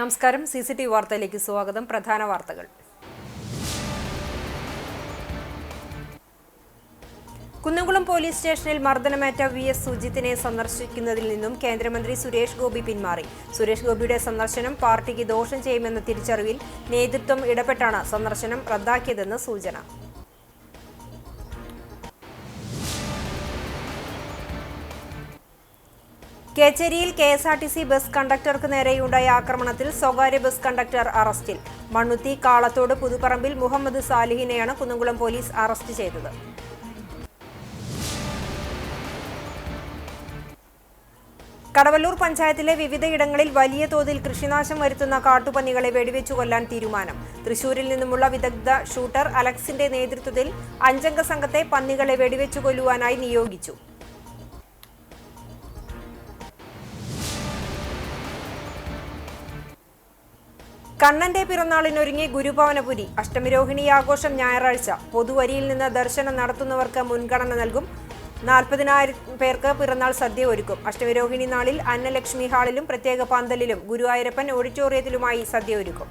നമസ്കാരം. CCTV വാർത്തയിലേക്ക് സ്വാഗതം. പ്രധാന വാർത്തകൾ. കുന്നംകുളം പോലീസ് സ്റ്റേഷനിൽ മർദ്ദനമേറ്റ VS സുജിത്തിനെ സന്ദർശിക്കുന്നതിൽ നിന്നും കേന്ദ്രമന്ത്രി സുരേഷ് ഗോപി പിന്മാറി. സുരേഷ് ഗോപിയുടെ സന്ദർശനം പാർട്ടിക്ക് ദോഷം ചെയ്യുമെന്ന തിരിച്ചറിവിൽ നേതൃത്വം ഇടപെട്ടാണ് സന്ദർശനം റദ്ദാക്കിയതെന്ന് സൂചന. കേച്ചേരിയിൽ KSRTC ബസ് കണ്ടക്ടർക്ക് നേരെയുണ്ടായ ആക്രമണത്തിൽ സ്വകാര്യ ബസ് കണ്ടക്ടർ അറസ്റ്റിൽ. മണ്ണുത്തി കാളത്തോട് പുതുപ്പറമ്പിൽ മുഹമ്മദ് സാലിഹിനെയാണ് കുന്നംകുളം പോലീസ് അറസ്റ്റ് ചെയ്തത്. കടവല്ലൂർ പഞ്ചായത്തിലെ വിവിധയിടങ്ങളിൽ വലിയ തോതിൽ കൃഷിനാശം വരുത്തുന്ന കാട്ടുപന്നികളെ വെടിവെച്ചു കൊല്ലാൻ തീരുമാനം. തൃശൂരിൽ നിന്നുമുള്ള വിദഗ്ധ ഷൂട്ടർ അലക്സിന്റെ നേതൃത്വത്തിൽ 5-അംഗ സംഘത്തെ പന്നികളെ വെടിവെച്ചു കൊല്ലുവാനായി നിയോഗിച്ചു. കണ്ണന്റെ പിറന്നാളിനൊരുങ്ങി ഗുരുഭവനപുരി. അഷ്ടമിരോഹിണി ആഘോഷം ഞായറാഴ്ച. പൊതുവരിയിൽ നിന്ന് ദർശനം നടത്തുന്നവർക്ക് മുൻഗണന നൽകും. 40,000 പേർക്ക് പിറന്നാൾ സദ്യ ഒരുക്കും. അഷ്ടമിരോഹിണി നാളിൽ അന്നലക്ഷ്മി ഹാളിലും പ്രത്യേക പന്തലിലും ഗുരുവായൂരപ്പൻ ഓഡിറ്റോറിയത്തിലുമായി സദ്യ ഒരുക്കും.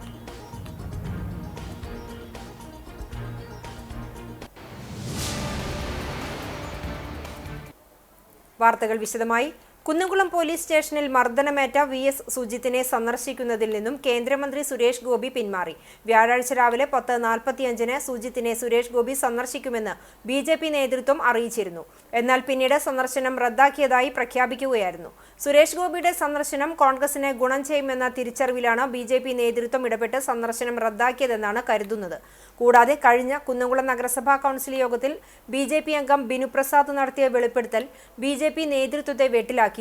വാർത്തകൾ വിശദമായി. കുന്നംകുളം പോലീസ് സ്റ്റേഷനിൽ മർദ്ദനമേറ്റ VS സുജിത്തിനെ സന്ദർശിക്കുന്നതിൽ നിന്നും കേന്ദ്രമന്ത്രി സുരേഷ് ഗോപി പിന്മാറി. വ്യാഴാഴ്ച രാവിലെ 10:45 സുജിത്തിനെ സുരേഷ് ഗോപി സന്ദർശിക്കുമെന്ന് BJP നേതൃത്വം അറിയിച്ചിരുന്നു. എന്നാൽ പിന്നീട് സന്ദർശനം റദ്ദാക്കിയതായി പ്രഖ്യാപിക്കുകയായിരുന്നു. സുരേഷ് ഗോപിയുടെ സന്ദർശനം കോൺഗ്രസിന് ഗുണം ചെയ്യുമെന്ന തിരിച്ചറിവിലാണ് BJP നേതൃത്വം ഇടപെട്ട് സന്ദർശനം റദ്ദാക്കിയതെന്നാണ് കരുതുന്നത്. കൂടാതെ കഴിഞ്ഞ കുന്നംകുളം നഗരസഭാ കൗൺസിൽ യോഗത്തിൽ BJP അംഗം ബിനു പ്രസാദ് നടത്തിയ വെളിപ്പെടുത്തൽ BJP നേതൃത്വത്തെ വെട്ടിലാക്കി.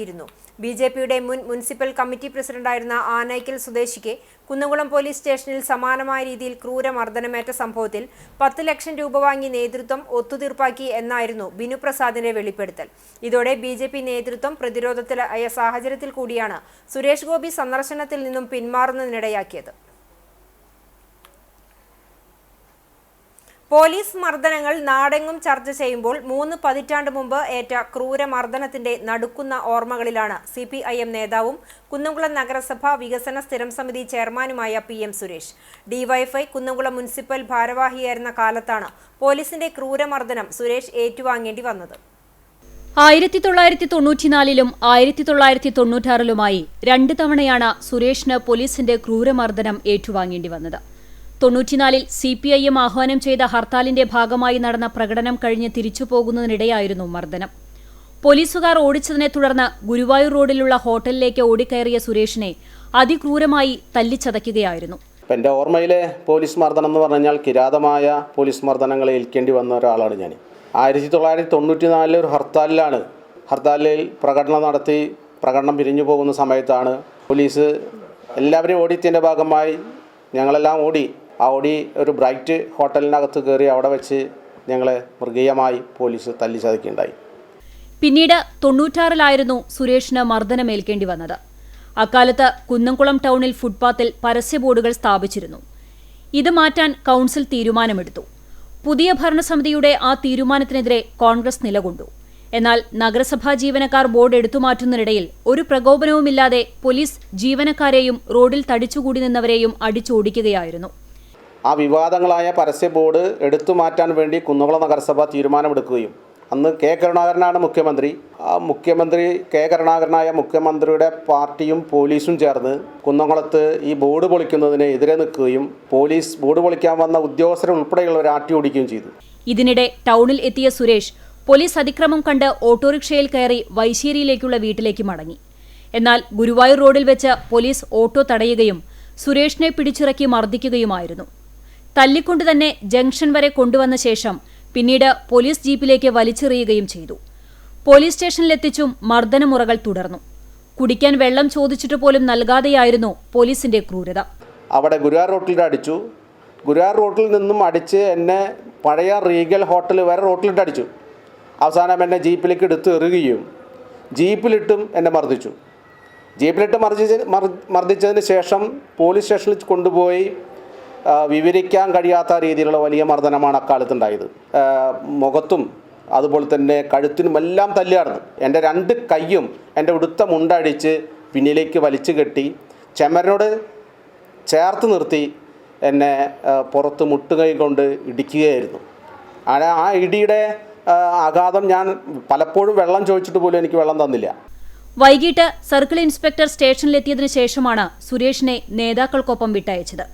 BJPയുടെ മുൻ മുനിസിപ്പൽ കമ്മിറ്റി പ്രസിഡന്റായിരുന്ന ആനയ്ക്കൽ സ്വദേശിക്ക് കുന്നംകുളം പോലീസ് സ്റ്റേഷനിൽ സമാനമായ രീതിയിൽ ക്രൂരമർദ്ദനമേറ്റ സംഭവത്തിൽ 10 ലക്ഷം രൂപ വാങ്ങി നേതൃത്വം ഒത്തുതീർപ്പാക്കി എന്നായിരുന്നു ബിനു പ്രസാദിന്റെ വെളിപ്പെടുത്തൽ. ഇതോടെ BJP നേതൃത്വം പ്രതിരോധത്തിലായ സാഹചര്യത്തിൽ കൂടിയാണ് സുരേഷ് ഗോപി സന്ദർശനത്തിൽ നിന്നും പിന്മാറുന്നതിനിടയാക്കിയത്. പോലീസ് മർദ്ദനങ്ങൾ നാടെങ്ങും ചർച്ച ചെയ്യുമ്പോൾ 3 പതിറ്റാണ്ട് മുമ്പ് ഏറ്റ ക്രൂരമർദ്ദനത്തിന്റെ നടുക്കുന്ന ഓർമ്മകളിലാണ് CPIM നേതാവും കുന്നംകുളം നഗരസഭ വികസന സ്ഥിരം സമിതി ചെയർമാനുമായ PM Suresh. DYFI Kunnamkulam municipal ഭാരവാഹിയായിരുന്ന കാലത്താണ് പോലീസിന്റെ ക്രൂരമർദ്ദനം സുരേഷ് ഏറ്റുവാങ്ങേണ്ടി വന്നത്. 1994-ലും 1996-ലുമായി 2 തവണയാണ് സുരേഷിന് പോലീസിന്റെ ക്രൂരമർദ്ദനം ഏറ്റുവാങ്ങേണ്ടി വന്നത്. 94-ൽ CPIM ആഹ്വാനം ചെയ്ത ഹർത്താലിന്റെ ഭാഗമായി നടന്ന പ്രകടനം കഴിഞ്ഞ് തിരിച്ചു പോകുന്നതിനിടെയായിരുന്നു മർദ്ദനം. പോലീസുകാർ ഓടിച്ചതിനെ തുടർന്ന് ഗുരുവായൂർ റോഡിലുള്ള ഹോട്ടലിലേക്ക് ഓടിക്കയറിയ സുരേഷിനെ അതിക്രൂരമായി തല്ലിച്ചതയ്ക്കുകയായിരുന്നു. എൻ്റെ ഓർമ്മയിലെ പോലീസ് മർദ്ദനം എന്ന് പറഞ്ഞാൽ കിരാതമായ പോലീസ് മർദ്ദനങ്ങൾ ഏൽക്കേണ്ടി വന്ന ഒരാളാണ് ഞാൻ. 1994 ഒരു ഹർത്താലിൽ പ്രകടനം നടത്തി പ്രകടനം പിരിഞ്ഞു പോകുന്ന സമയത്താണ് പോലീസ് എല്ലാവരെയും ഓടിയതിൻ്റെ ഭാഗമായി ഞങ്ങളെല്ലാം ഓടി. ആ ഓടി ഒരു ബ്രൈറ്റ് ഹോട്ടലിനകത്ത് കയറി അവിടെ വെച്ച് ഞങ്ങളെ മൃഗീയമായി പോലീസ് തല്ലിച്ചതയ്ക്കുകയുണ്ടായി. പിന്നീട് 96-ലായിരുന്നു സുരേഷിന് മർദ്ദനമേൽക്കേണ്ടി വന്നത്. അക്കാലത്ത് കുന്നംകുളം ടൗണിൽ ഫുട്പാത്തിൽ പരസ്യ ബോർഡുകൾ സ്ഥാപിച്ചിരുന്നു. ഇത് മാറ്റാൻ കൗൺസിൽ തീരുമാനമെടുത്തു. പുതിയ ഭരണസമിതിയുടെ ആ തീരുമാനത്തിനെതിരെ കോൺഗ്രസ് നിലകൊണ്ടു. എന്നാൽ നഗരസഭാ ജീവനക്കാർ ബോർഡ് എടുത്തുമാറ്റുന്നതിനിടയിൽ ഒരു പ്രകോപനവുമില്ലാതെ പോലീസ് ജീവനക്കാരെയും റോഡിൽ തടിച്ചുകൂടി നിന്നവരെയും അടിച്ചോടിക്കുകയായിരുന്നു. ആ വിവാദങ്ങളായ പരസ്യ ബോർഡ് എടുത്തു മാറ്റാൻ വേണ്ടി കുന്നംകുളം നഗരസഭ തീരുമാനമെടുക്കുകയും അന്ന് K. കരുണാകരനാണ് മുഖ്യമന്ത്രി. കരുണാകരനായ മുഖ്യമന്ത്രിയുടെ പാർട്ടിയും പോലീസും ചേർന്ന് കുന്നംകുളത്ത് ഈ ബോർഡ് പൊളിക്കുന്നതിന് എതിരെ നിൽക്കുകയും പോലീസ് ബോർഡ് പൊളിക്കാൻ വന്ന ഉദ്യോഗസ്ഥരെ ഉൾപ്പെടെയുള്ളവരെ ആട്ടി ഓടിക്കുകയും ചെയ്തു. ഇതിനിടെ ടൗണിൽ എത്തിയ സുരേഷ് പോലീസ് അതിക്രമം കണ്ട് ഓട്ടോറിക്ഷയിൽ കയറി വൈശ്ശേരിയിലേക്കുള്ള വീട്ടിലേക്ക് മടങ്ങി. എന്നാൽ ഗുരുവായൂർ റോഡിൽ വെച്ച് പോലീസ് ഓട്ടോ തടയുകയും സുരേഷിനെ പിടിച്ചിറക്കി മർദ്ദിക്കുകയുമായിരുന്നു. തല്ലിക്കൊണ്ടു തന്നെ ജംഗ്ഷൻ വരെ കൊണ്ടുവന്ന ശേഷം പിന്നീട് പോലീസ് ജീപ്പിലേക്ക് വലിച്ചെറിയുകയും ചെയ്തു. പോലീസ് സ്റ്റേഷനിലെത്തിച്ചും മർദ്ദനമുറകൾ തുടർന്നു. കുടിക്കാൻ വെള്ളം ചോദിച്ചിട്ട് പോലും നൽകാതെയായിരുന്നു പോലീസിന്റെ ക്രൂരത. അവിടെ ഗുരുവായൂർ റോട്ടിലിട്ട് അടിച്ചു. ഗുരുവായൂർ റോട്ടിൽ നിന്നും അടിച്ച് എന്നെ പഴയ റീഗൽ ഹോട്ടൽ വരെ റോട്ടിലിട്ട് അടിച്ചു. അവസാനം എന്നെ ജീപ്പിലേക്ക് എടുത്ത് എറിയുകയും ജീപ്പിലിട്ടും എന്നെ മർദ്ദിച്ചു. ജീപ്പിലിട്ട് മർദ്ദിച്ചതിന് ശേഷം പോലീസ് സ്റ്റേഷനിൽ കൊണ്ടുപോയി വിവരിക്കാൻ കഴിയാത്ത രീതിയിലുള്ള വലിയ മർദ്ദനമാണ് അക്കാലത്തുണ്ടായത്. മുഖത്തും അതുപോലെ തന്നെ കഴുത്തിനുമെല്ലാം തല്ലിയായിരുന്നു. എൻ്റെ 2 കൈയും എൻ്റെ ഉടുത്ത മുണ്ടടിച്ച് പിന്നിലേക്ക് വലിച്ചു കെട്ടി ചുമരിനോട് ചേർത്ത് നിർത്തി എന്നെ പുറത്ത് മുട്ടുകൈ കൊണ്ട് ഇടിക്കുകയായിരുന്നു. ആ ഇടിയുടെ ആഘാതം ഞാൻ പലപ്പോഴും വെള്ളം ചോദിച്ചിട്ട് പോലും എനിക്ക് വെള്ളം തന്നില്ല. വൈകിട്ട് സർക്കിൾ ഇൻസ്പെക്ടർ സ്റ്റേഷനിലെത്തിയതിനു ശേഷമാണ് സുരേഷിനെ നേതാക്കൾക്കൊപ്പം വിട്ടയച്ചത്.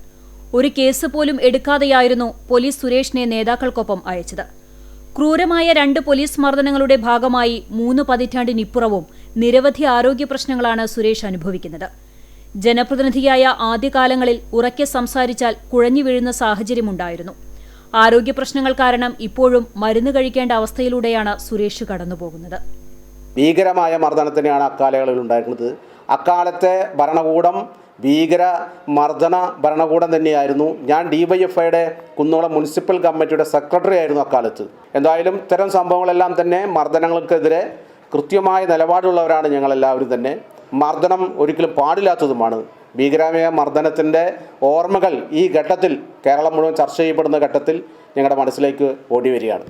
ഒരു കേസ് പോലും എടുക്കാതെയായിരുന്നു പോലീസ് സുരേഷിനെ നേതാക്കൾക്കൊപ്പം അയച്ചത്. ക്രൂരമായ 2 പോലീസ് മർദ്ദനങ്ങളുടെ ഭാഗമായി 3 പതിറ്റാണ്ടിനിപ്പുറവും നിരവധി ആരോഗ്യ പ്രശ്നങ്ങളാണ് സുരേഷ് അനുഭവിക്കുന്നത്. ജനപ്രതിനിധിയായ ആദ്യകാലങ്ങളിൽ ഉറക്കെ സംസാരിച്ചാൽ കുഴഞ്ഞു വീഴുന്ന സാഹചര്യമുണ്ടായിരുന്നു. ആരോഗ്യ പ്രശ്നങ്ങൾ കാരണം ഇപ്പോഴും മരുന്ന് കഴിക്കേണ്ട അവസ്ഥയിലൂടെയാണ് സുരേഷ് കടന്നുപോകുന്നത്. ഭീകരമായ മർദ്ദനത്തിനെയാണ് അക്കാലങ്ങളിൽ ഉണ്ടായിരുന്നത്. അക്കാലത്തെ ഭരണകൂടം ഭീകര മർദ്ദന ഭരണകൂടം തന്നെയായിരുന്നു. ഞാൻ DYFIയുടെ കുന്നംകുളം മുനിസിപ്പൽ കമ്മിറ്റിയുടെ സെക്രട്ടറി ആയിരുന്നു അക്കാലത്ത്. എന്തായാലും ഇത്തരം സംഭവങ്ങളെല്ലാം തന്നെ മർദ്ദനങ്ങൾക്കെതിരെ കൃത്യമായ നിലപാടുള്ളവരാണ് ഞങ്ങളെല്ലാവരും തന്നെ. മർദ്ദനം ഒരിക്കലും പാടില്ലാത്തതുമാണ്. ഭീകരമായ മർദ്ദനത്തിൻ്റെ ഓർമ്മകൾ ഈ ഘട്ടത്തിൽ കേരളം മുഴുവൻ ചർച്ച ചെയ്യപ്പെടുന്ന ഘട്ടത്തിൽ ഞങ്ങളുടെ മനസ്സിലേക്ക് ഓടി വരികയാണ്.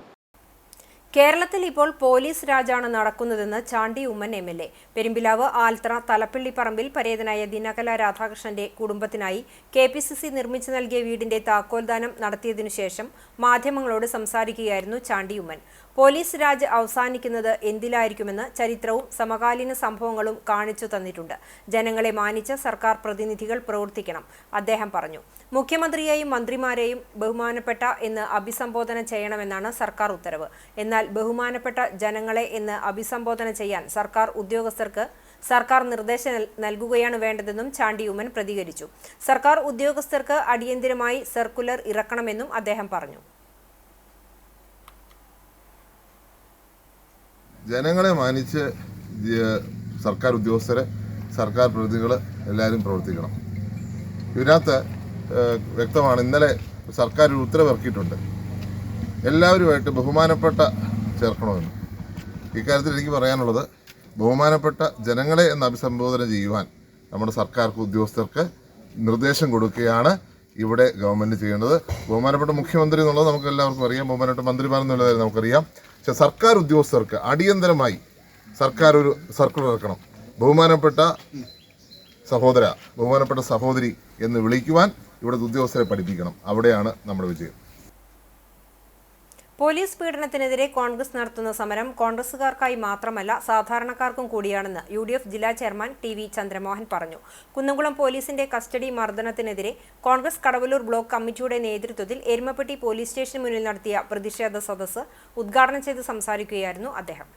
കേരളത്തിൽ ഇപ്പോൾ പോലീസ് രാജാണ് നടക്കുന്നതെന്ന് ചാണ്ടി ഉമ്മൻ MLA. പെരുമ്പിലാവ് ആൽത്ര തലപ്പള്ളിപ്പറമ്പിൽ പരേതനായ ദിനകല രാധാകൃഷ്ണന്റെ കുടുംബത്തിനായി KPCC നിർമ്മിച്ചു നൽകിയ വീടിന്റെ താക്കോൽദാനം നടത്തിയതിനു ശേഷം മാധ്യമങ്ങളോട് സംസാരിക്കുകയായിരുന്നു ചാണ്ടി ഉമ്മൻ. പോലീസ് രാജ് അവസാനിക്കുന്നത് എന്തിലായിരിക്കുമെന്ന് ചരിത്രവും സമകാലീന സംഭവങ്ങളും കാണിച്ചു തന്നിട്ടുണ്ട്. ജനങ്ങളെ മാനിച്ച് സർക്കാർ പ്രതിനിധികൾ പ്രവർത്തിക്കണം, അദ്ദേഹം പറഞ്ഞു. മുഖ്യമന്ത്രിയെയും മന്ത്രിമാരെയും ബഹുമാനപ്പെട്ട എന്ന് അഭിസംബോധന ചെയ്യണമെന്നാണ് സർക്കാർ ഉത്തരവ്. എന്നാൽ ബഹുമാനപ്പെട്ട ജനങ്ങളെ എന്ന് അഭിസംബോധന ചെയ്യാൻ സർക്കാർ ഉദ്യോഗസ്ഥർക്ക് സർക്കാർ നിർദ്ദേശം നൽകുകയാണ് വേണ്ടതെന്നും ചാണ്ടി ഉമ്മൻ പ്രതികരിച്ചു. സർക്കാർ ഉദ്യോഗസ്ഥർക്ക് അടിയന്തരമായി സർക്കുലർ ഇറക്കണമെന്നും അദ്ദേഹം പറഞ്ഞു. ജനങ്ങളെ മാനിച്ച് സർക്കാർ ഉദ്യോഗസ്ഥരെ, സർക്കാർ പ്രതിനിധികൾ എല്ലാവരും പ്രവർത്തിക്കണം. ഇതിനകത്ത് വ്യക്തമാണ്, ഇന്നലെ സർക്കാർ ഒരു ഉത്തരവ് ഇറക്കിയിട്ടുണ്ട്, എല്ലാവരുമായിട്ട് ബഹുമാനപ്പെട്ട ചേർക്കണമെന്ന്. ഇക്കാര്യത്തിൽ എനിക്ക് പറയാനുള്ളത്, ബഹുമാനപ്പെട്ട ജനങ്ങളെ എന്ന് അഭിസംബോധന ചെയ്യുവാൻ നമ്മുടെ സർക്കാർ ഉദ്യോഗസ്ഥർക്ക് നിർദ്ദേശം കൊടുക്കുകയാണ് ഇവിടെ ഗവൺമെൻറ് ചെയ്യേണ്ടത്. ബഹുമാനപ്പെട്ട മുഖ്യമന്ത്രി എന്നുള്ളത് നമുക്ക് എല്ലാവർക്കും അറിയാം, ബഹുമാനപ്പെട്ട മന്ത്രിമാരെന്നുള്ളത് നമുക്കറിയാം. പക്ഷേ സർക്കാർ ഉദ്യോഗസ്ഥർക്ക് അടിയന്തരമായി സർക്കാർ ഒരു സർക്കുലർ ഇറക്കണം. ബഹുമാനപ്പെട്ട സഹോദര, ബഹുമാനപ്പെട്ട സഹോദരി എന്ന് വിളിക്കുവാൻ ഇവിടുത്തെ ഉദ്യോഗസ്ഥരെ പഠിപ്പിക്കണം. അവിടെയാണ് നമ്മുടെ വിജയം. പോലീസ് പീഡനത്തിനെതിരെ കോൺഗ്രസ് നടത്തുന്ന സമരം കോൺഗ്രസുകാർക്കായി മാത്രമല്ല സാധാരണക്കാർക്കും കൂടിയാണെന്ന് UDF ജില്ലാ ചെയർമാൻ TV ചന്ദ്രമോഹൻ പറഞ്ഞു. കുന്നംകുളം പോലീസിന്റെ കസ്റ്റഡി മർദ്ദനത്തിനെതിരെ കോൺഗ്രസ് കടവല്ലൂർ ബ്ലോക്ക് കമ്മിറ്റിയുടെ നേതൃത്വത്തിൽ എരുമപ്പെട്ടി പോലീസ് സ്റ്റേഷന് മുന്നിൽ നടത്തിയ പ്രതിഷേധ സദസ്സ് ഉദ്ഘാടനം ചെയ്ത് സംസാരിക്കുകയായിരുന്നു അദ്ദേഹം.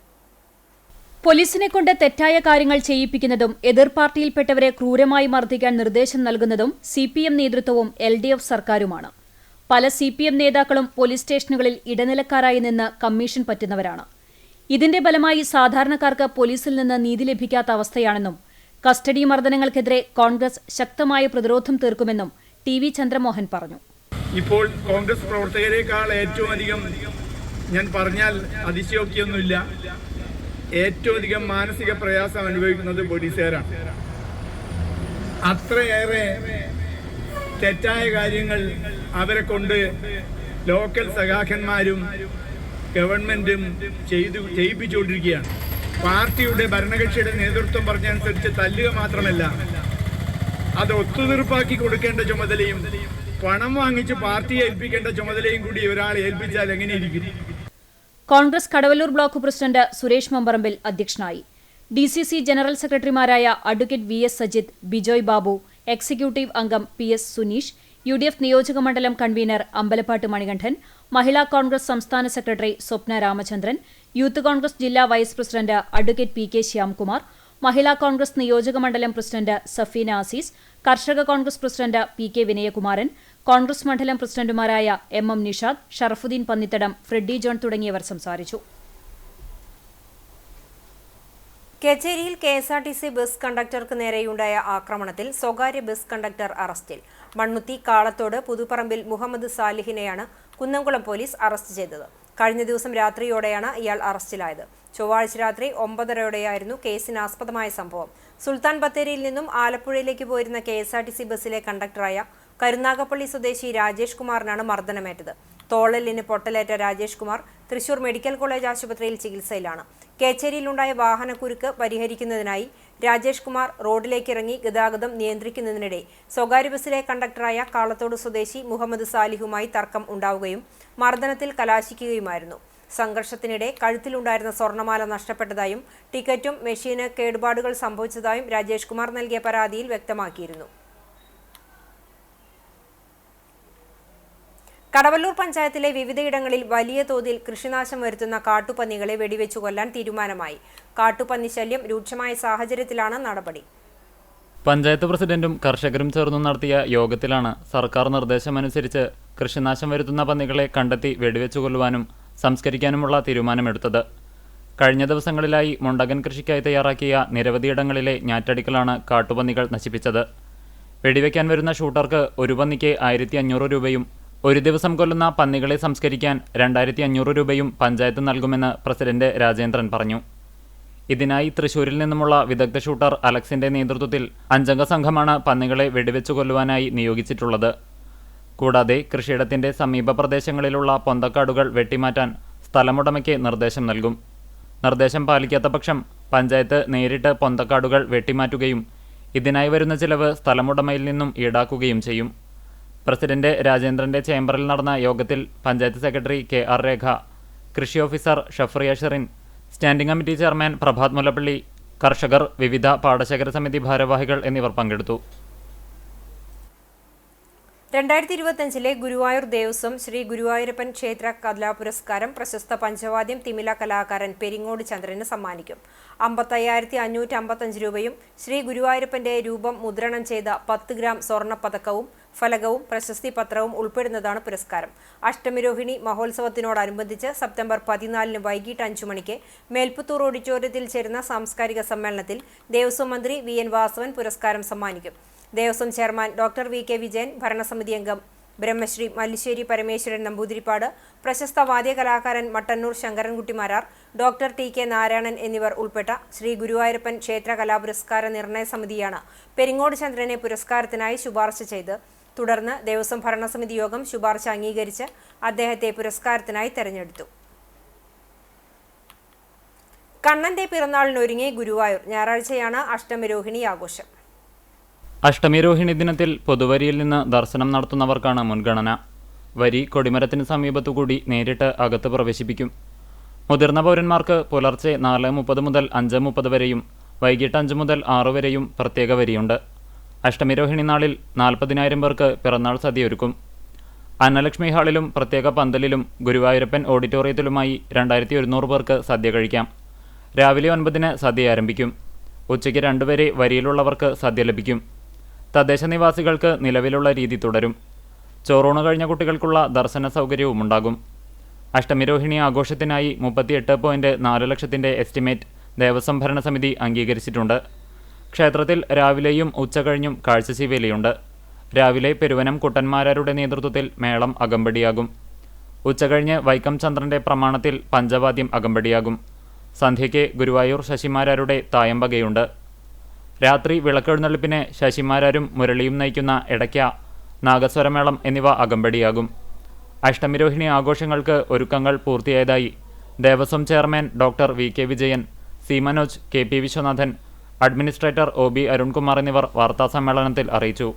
പോലീസിനെ കൊണ്ട് തെറ്റായ കാര്യങ്ങൾ ചെയ്യിപ്പിക്കുന്നതും എതിർ പാർട്ടിയിൽപ്പെട്ടവരെ ക്രൂരമായി മർദ്ദിക്കാൻ നിർദ്ദേശം നൽകുന്നതും CPM നേതൃത്വവും LDF സർക്കാരുമാണ്. പല CPM നേതാക്കളും പോലീസ് സ്റ്റേഷനുകളിൽ ഇടനിലക്കാരായി നിന്ന് കമ്മീഷൻ പറ്റുന്നവരാണ്. ഇതിന്റെ ഫലമായി സാധാരണക്കാർക്ക് പോലീസിൽ നിന്ന് നീതി ലഭിക്കാത്ത അവസ്ഥയാണെന്നും കസ്റ്റഡി മർദ്ദനങ്ങൾക്കെതിരെ കോൺഗ്രസ് ശക്തമായ പ്രതിരോധം തീർക്കുമെന്നും TV ചന്ദ്രമോഹൻ പറഞ്ഞു. ഇപ്പോൾ കോൺഗ്രസ് പ്രവർത്തകരെക്കാൾ ഏറ്റവും അധികം, ഞാൻ പറഞ്ഞാൽ അതിശയോക്തിയൊന്നുമില്ല, ഏറ്റവും അധികം മാനസിക പ്രയാസം അനുഭവിക്കുന്നത് പോലീസുകാരാണ്. അത്രയേറെ തെറ്റായ കാര്യങ്ങൾ അവരെ കൊണ്ട് ലോക്കൽ സഖാക്കന്മാരും ഗവൺമെന്റും ചെയ്യിപ്പിച്ചുകൊണ്ടിരിക്കുകയാണ്. പാർട്ടിയുടെ ഭരണകക്ഷിയുടെ നേതൃത്വം പറഞ്ഞനുസരിച്ച് തല്ലുക മാത്രമല്ല, അത് ഒത്തുതീർപ്പാക്കി കൊടുക്കേണ്ട ചുമതലയും പണം വാങ്ങിച്ച് പാർട്ടിയെ ഏൽപ്പിക്കേണ്ട ചുമതലയും കൂടി ഒരാളെ ഏൽപ്പിച്ചാൽ എങ്ങനെയിരിക്കും? കോൺഗ്രസ് കടവല്ലൂർ ബ്ലോക്ക് പ്രസിഡന്റ് സുരേഷ് മമ്പറമ്പിൽ അധ്യക്ഷനായി. DCC ജനറൽ സെക്രട്ടറിമാരായ advocate VS Sajith, Bijoy Babu, executive അംഗം PS സുനീഷ്, UDF നിയോജക മണ്ഡലം കൺവീനർ അമ്പലപ്പാട്ട് മണികണ്ഠൻ, മഹിളാ കോൺഗ്രസ് സംസ്ഥാന സെക്രട്ടറി സ്വപ്ന രാമചന്ദ്രൻ, യൂത്ത് കോൺഗ്രസ് ജില്ലാ vice president advocate PK Shyamkumar, Mahila Congress നിയോജക മണ്ഡലം president Safeena Azeez, Karshaka Congress president PK Vinayakumaran, Congress മണ്ഡലം പ്രസിഡന്റുമാരായ MM നിഷാദ്, ഷറഫുദ്ദീൻ പന്നിത്തടം, ഫ്രെഡി ജോൺ തുടങ്ങിയവർ സംസാരിച്ചു. കേച്ചേരിയിൽ KSRTC ബസ് കണ്ടക്ടർക്ക് നേരെയുണ്ടായ ആക്രമണത്തിൽ സ്വകാര്യ ബസ് കണ്ടക്ടർ അറസ്റ്റിൽ. മണ്ണുത്തി കാളത്തോട് പുതുപ്പറമ്പിൽ മുഹമ്മദ് സാലിഹിനെയാണ് കുന്നംകുളം പോലീസ് അറസ്റ്റ് ചെയ്തത്. കഴിഞ്ഞ ദിവസം രാത്രിയോടെയാണ് ഇയാൾ അറസ്റ്റിലായത്. ചൊവ്വാഴ്ച രാത്രി 9:30യോടെയായിരുന്നു കേസിനാസ്പദമായ സംഭവം. സുൽത്താൻ ബത്തേരിയിൽ നിന്നും ആലപ്പുഴയിലേക്ക് പോയിരുന്ന KSRTC ബസ്സിലെ കണ്ടക്ടറായ കരുനാഗപ്പള്ളി സ്വദേശി രാജേഷ് കുമാറിനാണ് മർദ്ദനമേറ്റത്. തോളലിന് പൊട്ടലേറ്റ രാജേഷ് കുമാർ തൃശൂർ മെഡിക്കൽ കോളേജ് ആശുപത്രിയിൽ ചികിത്സയിലാണ്. കേച്ചേരിയിലുണ്ടായ വാഹനക്കുരുക്ക് പരിഹരിക്കുന്നതിനായി രാജേഷ് കുമാർ റോഡിലേക്കിറങ്ങി ഗതാഗതം നിയന്ത്രിക്കുന്നതിനിടെ സ്വകാര്യ ബസ്സിലെ കണ്ടക്ടറായ കാളത്തോട് സ്വദേശി മുഹമ്മദ് സാലിഹുമായി തർക്കം ഉണ്ടാവുകയും മർദ്ദനത്തിൽ കലാശിക്കുകയുമായിരുന്നു. സംഘർഷത്തിനിടെ കഴുത്തിലുണ്ടായിരുന്ന സ്വർണ്ണമാല നഷ്ടപ്പെട്ടതായും ടിക്കറ്റും മെഷീന് കേടുപാടുകൾ സംഭവിച്ചതായും രാജേഷ് കുമാർ നൽകിയ പരാതിയിൽ വ്യക്തമാക്കിയിരുന്നു. കടവല്ലൂർ പഞ്ചായത്തിലെ വിവിധയിടങ്ങളിൽ വലിയ തോതിൽ കൃഷിനാശം വരുത്തുന്ന കാട്ടുപന്നികളെ വെടിവെച്ചു കൊല്ലാൻ തീരുമാനമായി. കാട്ടുപന്നി ശല്യം രൂക്ഷമായ സാഹചര്യത്തിലാണ് നടപടി. പഞ്ചായത്ത് പ്രസിഡന്റും കർഷകരും ചേർന്ന് നടത്തിയ യോഗത്തിലാണ് സർക്കാർ നിർദ്ദേശമനുസരിച്ച് കൃഷിനാശം വരുത്തുന്ന പന്നികളെ കണ്ടെത്തി വെടിവെച്ചു കൊല്ലുവാനും സംസ്കരിക്കാനുമുള്ള തീരുമാനമെടുത്തത്. കഴിഞ്ഞ ദിവസങ്ങളിലായി മുണ്ടകൻ കൃഷിക്കായി തയ്യാറാക്കിയ നിരവധിയിടങ്ങളിലെ ഞാറ്റടിക്കലാണ് കാട്ടുപന്നികൾ നശിപ്പിച്ചത്. വെടിവെക്കാൻ വരുന്ന ഷൂട്ടർക്ക് ഒരു പന്നിക്ക് 1500 രൂപയും ഒരു ദിവസം കൊല്ലുന്ന പന്നികളെ സംസ്കരിക്കാൻ 2500 രൂപയും പഞ്ചായത്ത് നൽകുമെന്ന് പ്രസിഡന്റ് രാജേന്ദ്രൻ പറഞ്ഞു. ഇതിനായി തൃശൂരിൽ നിന്നുമുള്ള വിദഗ്ധ ഷൂട്ടർ അലക്സിന്റെ നേതൃത്വത്തിൽ 5-അംഗ സംഘമാണ് പന്നികളെ വെടിവെച്ചു കൊല്ലുവാനായി നിയോഗിച്ചിട്ടുള്ളത്. കൂടാതെ കൃഷിയിടത്തിന്റെ സമീപ പ്രദേശങ്ങളിലുള്ള പൊന്തക്കാടുകൾ വെട്ടിമാറ്റാൻ സ്ഥലമുടമയ്ക്ക് നിർദ്ദേശം നൽകും. നിർദ്ദേശം പാലിക്കാത്ത പക്ഷം പഞ്ചായത്ത് നേരിട്ട് പൊന്തക്കാടുകൾ വെട്ടിമാറ്റുകയും ഇതിനായി വരുന്ന ചിലവ് സ്ഥലമുടമയിൽ നിന്നും ഈടാക്കുകയും ചെയ്യും. പ്രസിഡന്റ് രാജേന്ദ്രന്റെ ചേംബറിൽ നടന്ന യോഗത്തിൽ പഞ്ചായത്ത് സെക്രട്ടറി KR രേഖ, കൃഷി officer Shafriya Sherin, standing committee chairman Prabhath Mullappally, കർഷകർ, വിവിധ പാടശേഖര സമിതി ഭാരവാഹികൾ എന്നിവർ പങ്കെടുത്തു. 2025 ഗുരുവായൂർ ദേവസ്വം ശ്രീ ഗുരുവായൂരപ്പൻ ക്ഷേത്ര കലാപുരസ്കാരം പ്രശസ്ത പഞ്ചവാദ്യം തിമില കലാകാരൻ പെരിങ്ങോട് ചന്ദ്രന് സമ്മാനിക്കും. 55,555 രൂപയും ശ്രീ ഗുരുവായൂരപ്പന്റെ രൂപം മുദ്രണം ചെയ്ത 10 ഗ്രാം സ്വർണ്ണപ്പതക്കവും ഫലകവും പ്രശസ്തി പത്രവും ഉൾപ്പെടുന്നതാണ് പുരസ്കാരം. അഷ്ടമിരോഹിണി മഹോത്സവത്തിനോടനുബന്ധിച്ച് സെപ്റ്റംബർ 14 വൈകിട്ട് 5 മണിക്ക് മേൽപ്പുത്തൂർ ഓഡിറ്റോറിയത്തിൽ ചേരുന്ന സാംസ്കാരിക സമ്മേളനത്തിൽ ദേവസ്വം മന്ത്രി VN വാസവൻ പുരസ്കാരം സമ്മാനിക്കും. Devaswom chairman doctor VK Vijayan, ഭരണസമിതി അംഗം ബ്രഹ്മശ്രീ മല്ലിശ്ശേരി പരമേശ്വരൻ നമ്പൂതിരിപ്പാട്, പ്രശസ്ത വാദ്യകലാകാരൻ മട്ടന്നൂർ ശങ്കരൻകുട്ടി മാരാർ, ഡോക്ടർ TK നാരായണൻ എന്നിവർ ഉൾപ്പെട്ട ശ്രീ ഗുരുവായൂരപ്പൻ ക്ഷേത്ര കലാപുരസ്കാര നിർണയ സമിതിയാണ് പെരിങ്ങോട് ചന്ദ്രനെ പുരസ്കാരത്തിനായി ശുപാർശ ചെയ്ത് തുടർന്ന് ദേവസ്വം ഭരണസമിതി യോഗം ശുപാർശ അംഗീകരിച്ച് അദ്ദേഹത്തെ പുരസ്കാരത്തിനായി തെരഞ്ഞെടുത്തു. കണ്ണന്റെ പിറന്നാളിനൊരുങ്ങി ഗുരുവായൂർ. ഞായറാഴ്ചയാണ് അഷ്ടമിരോഹിണി ആഘോഷം. അഷ്ടമിരോഹിണി ദിനത്തിൽ പൊതുവരിയിൽ നിന്ന് ദർശനം നടത്തുന്നവർക്കാണ് മുൻഗണന. വരി കൊടിമരത്തിന് സമീപത്തുകൂടി നേരിട്ട് അകത്ത് പ്രവേശിപ്പിക്കും. മുതിർന്ന പൗരന്മാർക്ക് പുലർച്ചെ 4:30 മുതൽ 5:30 വരെയും വൈകിട്ട് 5 മുതൽ 6 വരെയും പ്രത്യേക വരിയുണ്ട്. അഷ്ടമിരോഹിണി നാളിൽ 40,000 പേർക്ക് പിറന്നാൾ സദ്യയൊരുക്കും. അന്നലക്ഷ്മി ഹാളിലും പ്രത്യേക പന്തലിലും ഗുരുവായൂരപ്പൻ ഓഡിറ്റോറിയത്തിലുമായി 2100 പേർക്ക് സദ്യ കഴിക്കാം. രാവിലെ 9-ന് സദ്യ ആരംഭിക്കും. ഉച്ചയ്ക്ക് 2 വരെ വരിയിലുള്ളവർക്ക് സദ്യ ലഭിക്കും. തദ്ദേശ നിവാസികൾക്ക് നിലവിലുള്ള രീതി തുടരും. ചോറൂണ് കഴിഞ്ഞ കുട്ടികൾക്കുള്ള ദർശന സൗകര്യവുമുണ്ടാകും. അഷ്ടമിരോഹിണി ആഘോഷത്തിനായി 38.4 ലക്ഷത്തിൻ്റെ എസ്റ്റിമേറ്റ് ദേവസ്വം ഭരണസമിതി അംഗീകരിച്ചിട്ടുണ്ട്. ക്ഷേത്രത്തിൽ രാവിലെയും ഉച്ചകഴിഞ്ഞും കാഴ്ചശീവേലിയുണ്ട്. രാവിലെ പെരുവനം കുട്ടന്മാരാരുടെ നേതൃത്വത്തിൽ മേളം അകമ്പടിയാകും. ഉച്ചകഴിഞ്ഞ് വൈക്കം ചന്ദ്രന്റെ പ്രമാണത്തിൽ പഞ്ചവാദ്യം അകമ്പടിയാകും. സന്ധ്യയ്ക്ക് ഗുരുവായൂർ ശശിമാരാരുടെ തായമ്പകയുണ്ട്. രാത്രി വിളക്കെഴുന്നള്ളിപ്പിന് ശശിമാരാരും മുരളിയും നയിക്കുന്ന ഇടയ്ക്ക, നാഗസ്വരമേളം എന്നിവ അകമ്പടിയാകും. അഷ്ടമിരോഹിണി ആഘോഷങ്ങൾക്ക് ഒരുക്കങ്ങൾ പൂർത്തിയായതായി Devaswom chairman doctor VK Vijayan, C Manoj, KP Viswanathan, administrator OB Arunkumar എന്നിവർ വാർത്താസമ്മേളനത്തിൽ അറിയിച്ചു.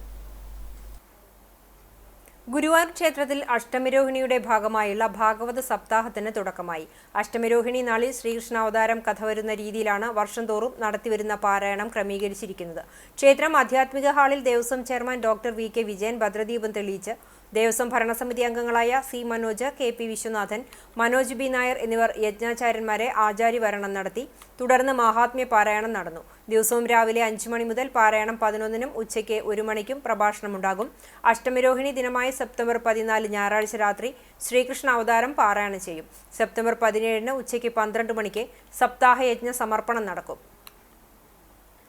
ഗുരുവായൂർ ക്ഷേത്രത്തിൽ അഷ്ടമിരോഹിണിയുടെ ഭാഗമായുള്ള ഭാഗവത സപ്താഹത്തിന് തുടക്കമായി. അഷ്ടമിരോഹിണി നാളിൽ ശ്രീകൃഷ്ണാവതാരം കഥ വരുന്ന രീതിയിലാണ് വർഷം തോറും നടത്തിവരുന്ന പാരായണം ക്രമീകരിച്ചിരിക്കുന്നത്. ക്ഷേത്രം ആധ്യാത്മിക ഹാളിൽ Devaswom chairman doctor VK Vijayan ഭദ്രദീപം തെളിയിച്ച് ദേവസ്വം ഭരണസമിതി അംഗങ്ങളായ C Manoj, KP Viswanathan, Manoj B Nair എന്നിവർ യജ്ഞാചാര്യന്മാരെ ആചാര്യവരണം നടത്തി. തുടർന്ന് മഹാത്മ്യ പാരായണം നടന്നു. ദിവസവും രാവിലെ 5 മണി മുതൽ പാരായണം 11-നും ഉച്ചയ്ക്ക് 1 മണിക്കും പ്രഭാഷണമുണ്ടാകും. അഷ്ടമിരോഹിണി ദിനമായ സെപ്റ്റംബർ 14 ഞായറാഴ്ച രാത്രി ശ്രീകൃഷ്ണ അവതാരം പാരായണം ചെയ്യും. സെപ്റ്റംബർ 17-ന് ഉച്ചയ്ക്ക് 12 മണിക്ക് സപ്താഹയജ്ഞ സമർപ്പണം നടക്കും.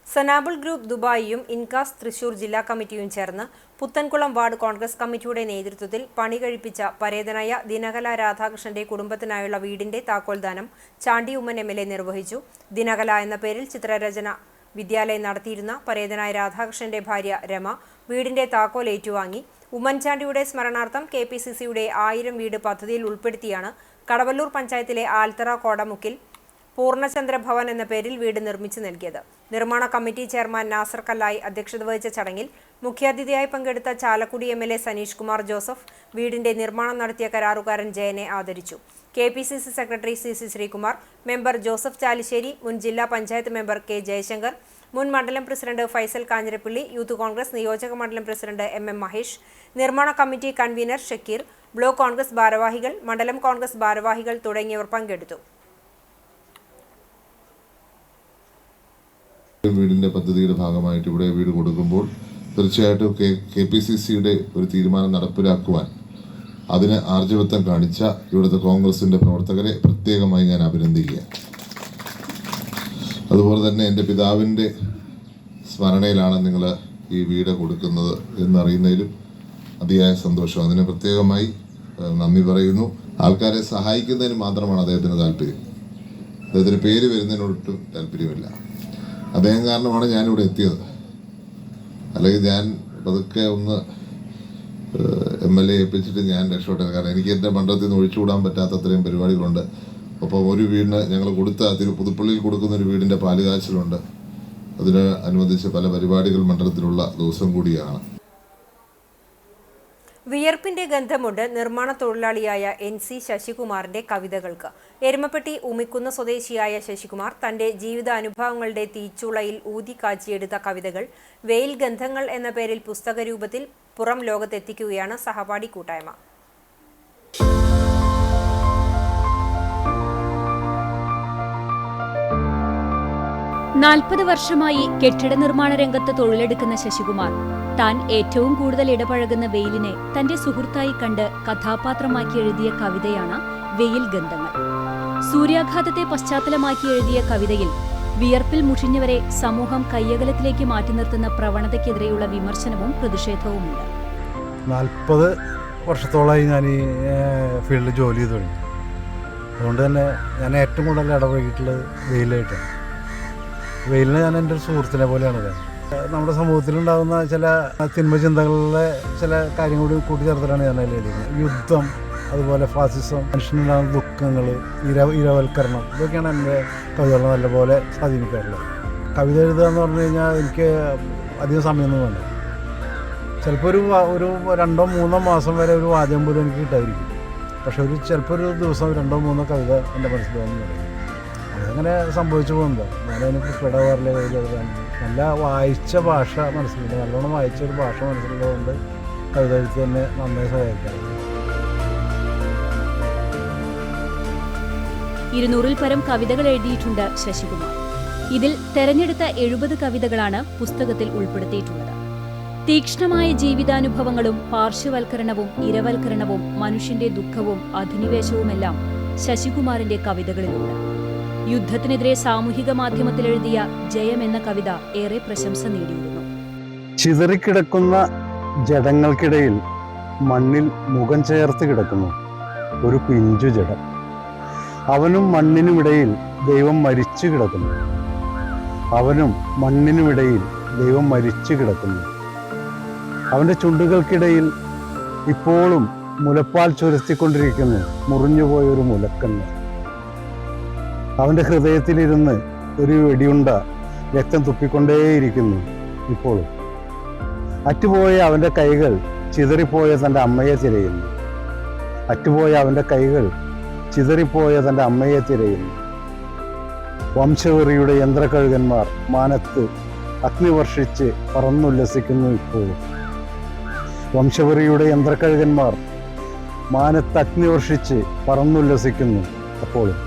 സനാബുൾ ഗ്രൂപ്പ് ദുബായിയും ഇൻകാസ് തൃശൂർ ജില്ലാ കമ്മിറ്റിയും ചേർന്ന് പുത്തൻകുളം വാർഡ് കോൺഗ്രസ് കമ്മിറ്റിയുടെ നേതൃത്വത്തിൽ പണി കഴിപ്പിച്ച പരേതനായ ദിനകല രാധാകൃഷ്ണന്റെ കുടുംബത്തിനായുള്ള വീടിന്റെ താക്കോൽദാനം ചാണ്ടി ഉമ്മൻ MLA നിർവഹിച്ചു. ദിനകല എന്ന പേരിൽ ചിത്രരചന വിദ്യാലയം നടത്തിയിരുന്ന പരേതനായ രാധാകൃഷ്ണന്റെ ഭാര്യ രമ വീടിന്റെ താക്കോൽ ഏറ്റുവാങ്ങി. ഉമ്മൻചാണ്ടിയുടെ സ്മരണാർത്ഥം KPCCയുടെ 1000 വീട് പദ്ധതിയിൽ ഉൾപ്പെടുത്തിയാണ് കടവല്ലൂർ പഞ്ചായത്തിലെ ആൽത്തറ കോടമുക്കിൽ പൂർണ്ണചന്ദ്ര ഭവൻ എന്ന പേരിൽ വീട് നിർമ്മിച്ചു നൽകിയത്. നിർമ്മാണ കമ്മിറ്റി ചെയർമാൻ നാസർ കല്ലായി അധ്യക്ഷത വഹിച്ച ചടങ്ങിൽ മുഖ്യാതിഥിയായി പങ്കെടുത്ത ചാലക്കുടി MLA സനീഷ് കുമാർ ജോസഫ് വീടിന്റെ നിർമ്മാണം നടത്തിയ കരാറുകാരൻ ജയനെ ആദരിച്ചു. KPCC secretary CC Sreekumar, member Joseph Chalissery, മുൻ ജില്ലാ പഞ്ചായത്ത് മെമ്പർ K ജയശങ്കർ, മുൻ മണ്ഡലം പ്രസിഡന്റ് ഫൈസൽ കാഞ്ഞിരപ്പള്ളി, യൂത്ത് കോൺഗ്രസ് നിയോജക മണ്ഡലം പ്രസിഡന്റ് MM മഹേഷ്, നിർമ്മാണ committee convener Shakir, block Congress ഭാരവാഹികൾ, മണ്ഡലം കോൺഗ്രസ് ഭാരവാഹികൾ തുടങ്ങിയവർ പങ്കെടുത്തു. വീടിന്റെ പദ്ധതിയുടെ ഭാഗമായിട്ട് ഇവിടെ വീട് കൊടുക്കുമ്പോൾ തീർച്ചയായിട്ടും KPCCയുടെ ഒരു തീരുമാനം നടപ്പിലാക്കുവാൻ അതിന് ആർജവത്വം കാണിച്ച ഇവിടുത്തെ കോൺഗ്രസിന്റെ പ്രവർത്തകരെ പ്രത്യേകമായി ഞാൻ അഭിനന്ദിക്കുക. അതുപോലെ തന്നെ എൻ്റെ പിതാവിൻ്റെ സ്മരണയിലാണ് നിങ്ങൾ ഈ വീട് കൊടുക്കുന്നത് എന്നറിയുന്നതിലും അതിയായ സന്തോഷം. അതിന് പ്രത്യേകമായി നന്ദി പറയുന്നു. ആൾക്കാരെ സഹായിക്കുന്നതിന് മാത്രമാണ് അദ്ദേഹത്തിന് താല്പര്യം. അദ്ദേഹത്തിന് പേര് വരുന്നതിനൊട്ടും താല്പര്യമില്ല. അദ്ദേഹം കാരണമാണ് ഞാനിവിടെ എത്തിയത്. അല്ലെങ്കിൽ ഞാൻ പതുക്കെ ഒന്ന് MLA ഏൽപ്പിച്ചിട്ട് ഞാൻ രക്ഷപ്പെട്ടത്. കാരണം എനിക്ക് എൻ്റെ മണ്ഡലത്തിൽ നിന്ന് ഒഴിച്ചുകൂടാൻ പറ്റാത്ത അത്രയും പരിപാടികളുണ്ട്. അപ്പോൾ ഒരു വീടിന് ഞങ്ങൾ കൊടുത്ത പുതുപ്പള്ളിയിൽ കൊടുക്കുന്ന ഒരു വീടിൻ്റെ പാലുകാച്ചിലുണ്ട്. അതിന് അനുബന്ധിച്ച് പല പരിപാടികൾ മണ്ഡലത്തിലുള്ള ദിവസം കൂടിയാണ്. വിയർപ്പിന്റെ ഗന്ധമുണ്ട് നിർമ്മാണ തൊഴിലാളിയായ NC ശശികുമാറിന്റെ കവിതകൾക്ക്. എരുമപ്പെട്ടി ഉമിക്കുന്ന സ്വദേശിയായ ശശികുമാർ തന്റെ ജീവിതാനുഭവങ്ങളുടെ തീച്ചുളയിൽ ഊതിക്കാച്ചിയെടുത്ത കവിതകൾ വെയിൽ ഗന്ധങ്ങൾ എന്ന പേരിൽ പുസ്തക രൂപത്തിൽ പുറം ലോകത്തെത്തിക്കുകയാണ് സഹപാഠി കൂട്ടായ്മ. 40 വർഷമായി കെട്ടിട നിർമ്മാണ രംഗത്ത് തൊഴിലെടുക്കുന്ന ശശികുമാർ താൻ ഏറ്റവും കൂടുതൽ ഇടപഴകുന്ന വെയിലിനെ തന്റെ സുഹൃത്തായി കണ്ട് കഥാപാത്രമാക്കി എഴുതിയ കവിതയാണ് വെയിൽ ഗന്ധങ്ങൾ. സൂര്യാഘാതത്തെ പശ്ചാത്തലമാക്കി എഴുതിയ കവിതയിൽ വിയർപ്പിൽ മുഷിഞ്ഞവരെ സമൂഹം കയ്യകലത്തിലേക്ക് മാറ്റി നിർത്തുന്ന പ്രവണതയ്ക്കെതിരെയുള്ള വിമർശനവും പ്രതിഷേധവുമുണ്ട്. 40 വർഷത്തോളമായി ഞാൻ ഈ ഫീൽഡിൽ ജോലി ചെയ്ത് തുടങ്ങി. അതുകൊണ്ട് തന്നെ ഞാൻ ഏറ്റവും കൂടുതൽ ഇടപഴകിയിട്ടുള്ളത് വെയിലായിട്ടാണ്. വെയിലിനെ ഞാൻ എൻ്റെ ഒരു സുഹൃത്തിനെ പോലെയാണ്. നമ്മുടെ സമൂഹത്തിലുണ്ടാകുന്ന ചില തിന്മ ചിന്തകളിലെ ചില കാര്യങ്ങൾ കൂടി കൂട്ടിച്ചേർത്തിട്ടാണ് ഞാൻ അതിൽ എഴുതിയത്. യുദ്ധം, അതുപോലെ ഫാസിസം, മനുഷ്യനുണ്ടാകുന്ന ദുഃഖങ്ങൾ, ഇരവൽക്കരണം, ഇതൊക്കെയാണ് എൻ്റെ കവിതകളെ നല്ലപോലെ സ്വാധീനിക്കാറുള്ളത്. കവിത എഴുതുക എന്ന് പറഞ്ഞു കഴിഞ്ഞാൽ എനിക്ക് അധികം സമയമൊന്നും വേണ്ട. ചിലപ്പോൾ ഒരു 2-3 മാസം വരെ ഒരു വാചകം പോലും എനിക്ക് കിട്ടാതിരിക്കും. പക്ഷെ ചിലപ്പോൾ ഒരു ദിവസം 2-3 കവിത എൻ്റെ മനസ്സിൽ വന്നു പറയും. അതങ്ങനെ സംഭവിച്ചു പോകുന്നത്. ഞാനതിന് പ്രിപ്പയർഡാവാറില്ല കവിത എഴുതാൻ. നല്ല വായിച്ച ഭാഷ മനസ്സിലുണ്ട്. നല്ലോണം വായിച്ച ഒരു ഭാഷ മനസ്സിലുള്ളതുകൊണ്ട് കവിത എഴുത്ത് തന്നെ നന്നായി സഹായിക്കാറുണ്ട്. 200-ൽ പരം കവിതകൾ എഴുതിയിട്ടുണ്ട് ശശികുമാർ. ഇതിൽ തെരഞ്ഞെടുത്ത 70 കവിതകളാണ് പുസ്തകത്തിൽ ഉൾപ്പെടുത്തിയിട്ടുള്ളത്. തീക്ഷ്ണമായ ജീവിതാനുഭവങ്ങളും പാർശ്വവൽക്കരണവും ഇരവൽക്കരണവും മനുഷ്യന്റെ ദുഃഖവും അധിനിവേശവുമെല്ലാം ശശികുമാറിന്റെ കവിതകളിലുണ്ട്. യുദ്ധത്തിനെതിരെ സാമൂഹിക മാധ്യമത്തിൽ എഴുതിയ ജയം എന്ന കവിത ഏറെ പ്രശംസ നേടിയിരുന്നു. ചിതറിക്കിടക്കുന്ന ജഡങ്ങൾക്കിടയിൽ മണ്ണിൽ മുഖം ചേർത്ത് കിടക്കുന്നു ഒരു പിഞ്ചു ജഡം. അവനും മണ്ണിനുമിടയിൽ ദൈവം മരിച്ചു കിടക്കുന്നു. അവനും മണ്ണിനുമിടയിൽ ദൈവം മരിച്ചു കിടക്കുന്നു. അവൻ്റെ ചുണ്ടുകൾക്കിടയിൽ ഇപ്പോഴും മുലപ്പാൽ ചുരത്തിക്കൊണ്ടിരിക്കുന്നു മുറിഞ്ഞുപോയൊരു മുലക്കണ്ണ്. അവൻ്റെ ഹൃദയത്തിലിരുന്ന് ഒരു വെടിയുണ്ട രക്തം തുപ്പിക്കൊണ്ടേയിരിക്കുന്നു ഇപ്പോഴും. അറ്റുപോയ അവൻ്റെ കൈകൾ ചിതറിപ്പോയ തൻ്റെ അമ്മയെ തിരയുന്നു. അറ്റുപോയ അവൻ്റെ കൈകൾ ചിതറിപ്പോയ തൻ്റെ അമ്മയെ തിരയുന്നു. വംശവെറിയുടെ യന്ത്രകഴുകന്മാർ മാനത്ത് അഗ്നി വർഷിച്ച് പറന്നുല്ലസിക്കുന്നു ഇപ്പോഴും. വംശവെറിയുടെ യന്ത്രകഴുകന്മാർ മാനത്ത് അഗ്നി വർഷിച്ച് പറന്നുല്ലസിക്കുന്നു അപ്പോഴും.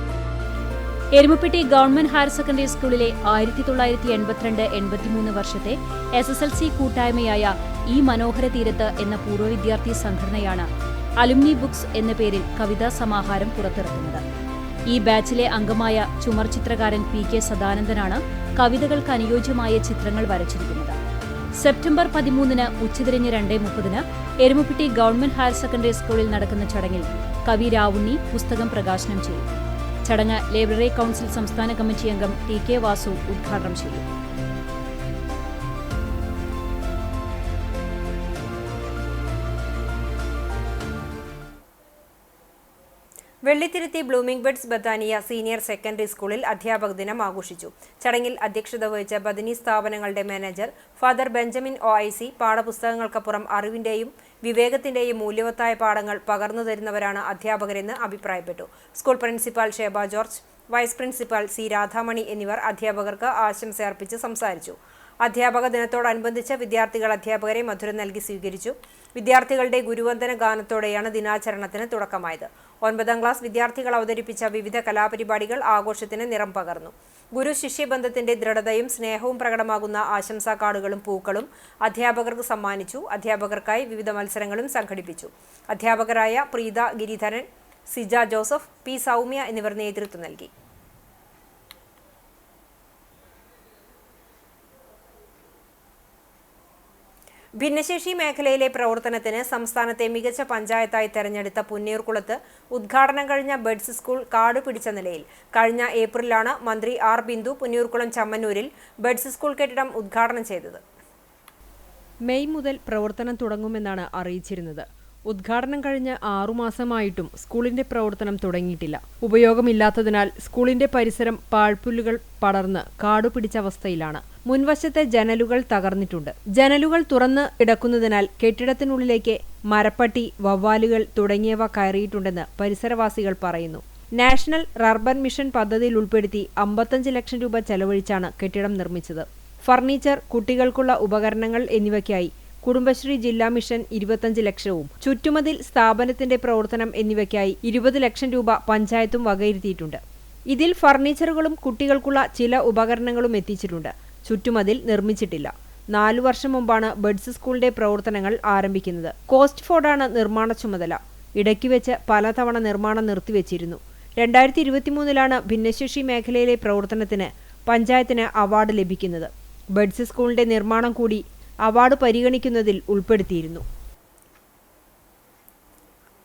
എരുമപ്പെട്ടി ഗവൺമെന്റ് ഹയർ സെക്കൻഡറി സ്കൂളിലെ 1982-83 വർഷത്തെ SSLC കൂട്ടായ്മയായ ഈ മനോഹര തീരത്ത് എന്ന പൂർവ്വ വിദ്യാർത്ഥി സംഘടനയാണ് അലുമിനി ബുക്സ് എന്ന പേരിൽ കവിതാ സമാഹാരം പുറത്തിറക്കുന്നത്. ഈ ബാച്ചിലെ അംഗമായ ചുമർ ചിത്രകാരൻ PK സദാനന്ദനാണ് കവിതകൾക്ക് അനുയോജ്യമായ ചിത്രങ്ങൾ വരച്ചിരിക്കുന്നത്. സെപ്റ്റംബർ 13-ന് ഉച്ചതിരിഞ്ഞ് 2:30-ന് എരുമപ്പെട്ടി ഗവൺമെന്റ് ഹയർ സെക്കൻഡറി സ്കൂളിൽ നടക്കുന്ന ചടങ്ങിൽ കവി രാവുണ്ണി പുസ്തകം പ്രകാശനം ചെയ്യും. ചടങ്ങ് ലൈബ്രറി കൗൺസിൽ സംസ്ഥാന കമ്മിറ്റി അംഗം TK വാസു ഉദ്ഘാടനം ചെയ്യും. Vellithiruthi blooming buds Bathania senior secondary സ്കൂളിൽ അധ്യാപക ദിനം ആഘോഷിച്ചു. ചടങ്ങിൽ അധ്യക്ഷത വഹിച്ച ബദനി സ്ഥാപനങ്ങളുടെ മാനേജർ ഫാദർ ബെഞ്ചമിൻ OIC പാഠപുസ്തകങ്ങൾക്കപ്പുറം അറിവിന്റെയും വിവേകത്തിന്റെയും മൂല്യവത്തായ പാഠങ്ങൾ പകർന്നു തരുന്നവരാണ് അധ്യാപകരെന്ന് അഭിപ്രായപ്പെട്ടു. School principal Sheba George, vice principal C Radhamani എന്നിവർ അധ്യാപകർക്ക് ആശംസ അർപ്പിച്ച് സംസാരിച്ചു. അധ്യാപക ദിനത്തോടനുബന്ധിച്ച് വിദ്യാർത്ഥികൾ അധ്യാപകരെ മധുരം നൽകി സ്വീകരിച്ചു. വിദ്യാർത്ഥികളുടെ ഗുരുവന്ദന ഗാനത്തോടെയാണ് ദിനാചരണത്തിന് തുടക്കമായത്. 9ാം ക്ലാസ് വിദ്യാർത്ഥികൾ അവതരിപ്പിച്ച വിവിധ കലാപരിപാടികൾ ആഘോഷത്തിന് നിറം പകർന്നു. ഗുരു ശിഷ്യബന്ധത്തിന്റെ ദൃഢതയും സ്നേഹവും പ്രകടമാകുന്ന ആശംസാ കാർഡുകളും പൂക്കളും അധ്യാപകർക്ക് സമ്മാനിച്ചു. അധ്യാപകർക്കായി വിവിധ മത്സരങ്ങളും സംഘടിപ്പിച്ചു. അധ്യാപകരായ പ്രീത ഗിരിധരൻ, സിജ ജോസഫ്, P സൗമ്യ എന്നിവർ നേതൃത്വം നൽകി. ഭിന്നശേഷി മേഖലയിലെ പ്രവർത്തനത്തിന് സംസ്ഥാനത്തെ മികച്ച പഞ്ചായത്തായി തെരഞ്ഞെടുത്ത പുന്നയൂർകുളത്ത് ഉദ്ഘാടനം കഴിഞ്ഞ ബഡ്സ് സ്കൂൾ കാട് പിടിച്ച നിലയിൽ. കഴിഞ്ഞ ഏപ്രിലാണ് മന്ത്രി R ബിന്ദു പുന്നയൂർകുളം ചമ്മന്നൂരിൽ ബഡ്സ് സ്കൂൾ കെട്ടിടം ഉദ്ഘാടനം ചെയ്തത്. മെയ് മുതൽ പ്രവർത്തനം തുടങ്ങുമെന്നാണ് അറിയിച്ചിരുന്നത്. ഉദ്ഘാടനം കഴിഞ്ഞ് 6 മാസമായിട്ടും സ്കൂളിന്റെ പ്രവർത്തനം തുടങ്ങിയിട്ടില്ല. ഉപയോഗമില്ലാത്തതിനാൽ സ്കൂളിന്റെ പരിസരം പാഴ്പുല്ലുകൾ പടർന്ന് കാടുപിടിച്ച അവസ്ഥയിലാണ്. മുൻവശത്തെ ജനലുകൾ തകർന്നിട്ടുണ്ട്. ജനലുകൾ തുറന്ന് കിടക്കുന്നതിനാൽ കെട്ടിടത്തിനുള്ളിലേക്ക് മരപ്പട്ടി, വവ്വാലുകൾ തുടങ്ങിയവ കയറിയിട്ടുണ്ടെന്ന് പരിസരവാസികൾ പറയുന്നു. നാഷണൽ റർബൻ മിഷൻ പദ്ധതിയിൽ ഉൾപ്പെടുത്തി 55 ലക്ഷം രൂപ ചെലവഴിച്ചാണ് കെട്ടിടം നിർമ്മിച്ചത്. ഫർണിച്ചർ, കുട്ടികൾക്കുള്ള ഉപകരണങ്ങൾ എന്നിവയ്ക്കായി കുടുംബശ്രീ ജില്ലാ മിഷൻ 25 ലക്ഷവും ചുറ്റുമതിൽ സ്ഥാപനത്തിന്റെ പ്രവർത്തനം എന്നിവയ്ക്കായി 20 ലക്ഷം രൂപ പഞ്ചായത്തും വകയിരുത്തിയിട്ടുണ്ട്. ഇതിൽ ഫർണിച്ചറുകളും കുട്ടികൾക്കുള്ള ചില ഉപകരണങ്ങളും എത്തിച്ചിട്ടുണ്ട്. ചുറ്റുമതിൽ നിർമ്മിച്ചിട്ടില്ല. 4 വർഷം മുമ്പാണ് ബഡ്സ് സ്കൂളിന്റെ പ്രവർത്തനങ്ങൾ ആരംഭിക്കുന്നത്. കോസ്റ്റ് ഫോർഡാണ് നിർമ്മാണ ചുമതല. ഇടയ്ക്ക് വെച്ച് പലതവണ നിർമ്മാണം നിർത്തിവെച്ചിരുന്നു. 2023 ഭിന്നശേഷി മേഖലയിലെ പ്രവർത്തനത്തിന് പഞ്ചായത്തിന് അവാർഡ് ലഭിക്കുന്നത്. ബഡ്സ് സ്കൂളിന്റെ നിർമ്മാണം കൂടി അവാർഡ് പരിഗണിക്കുന്നതിൽ ഉൾപ്പെടുത്തിയിരുന്നു.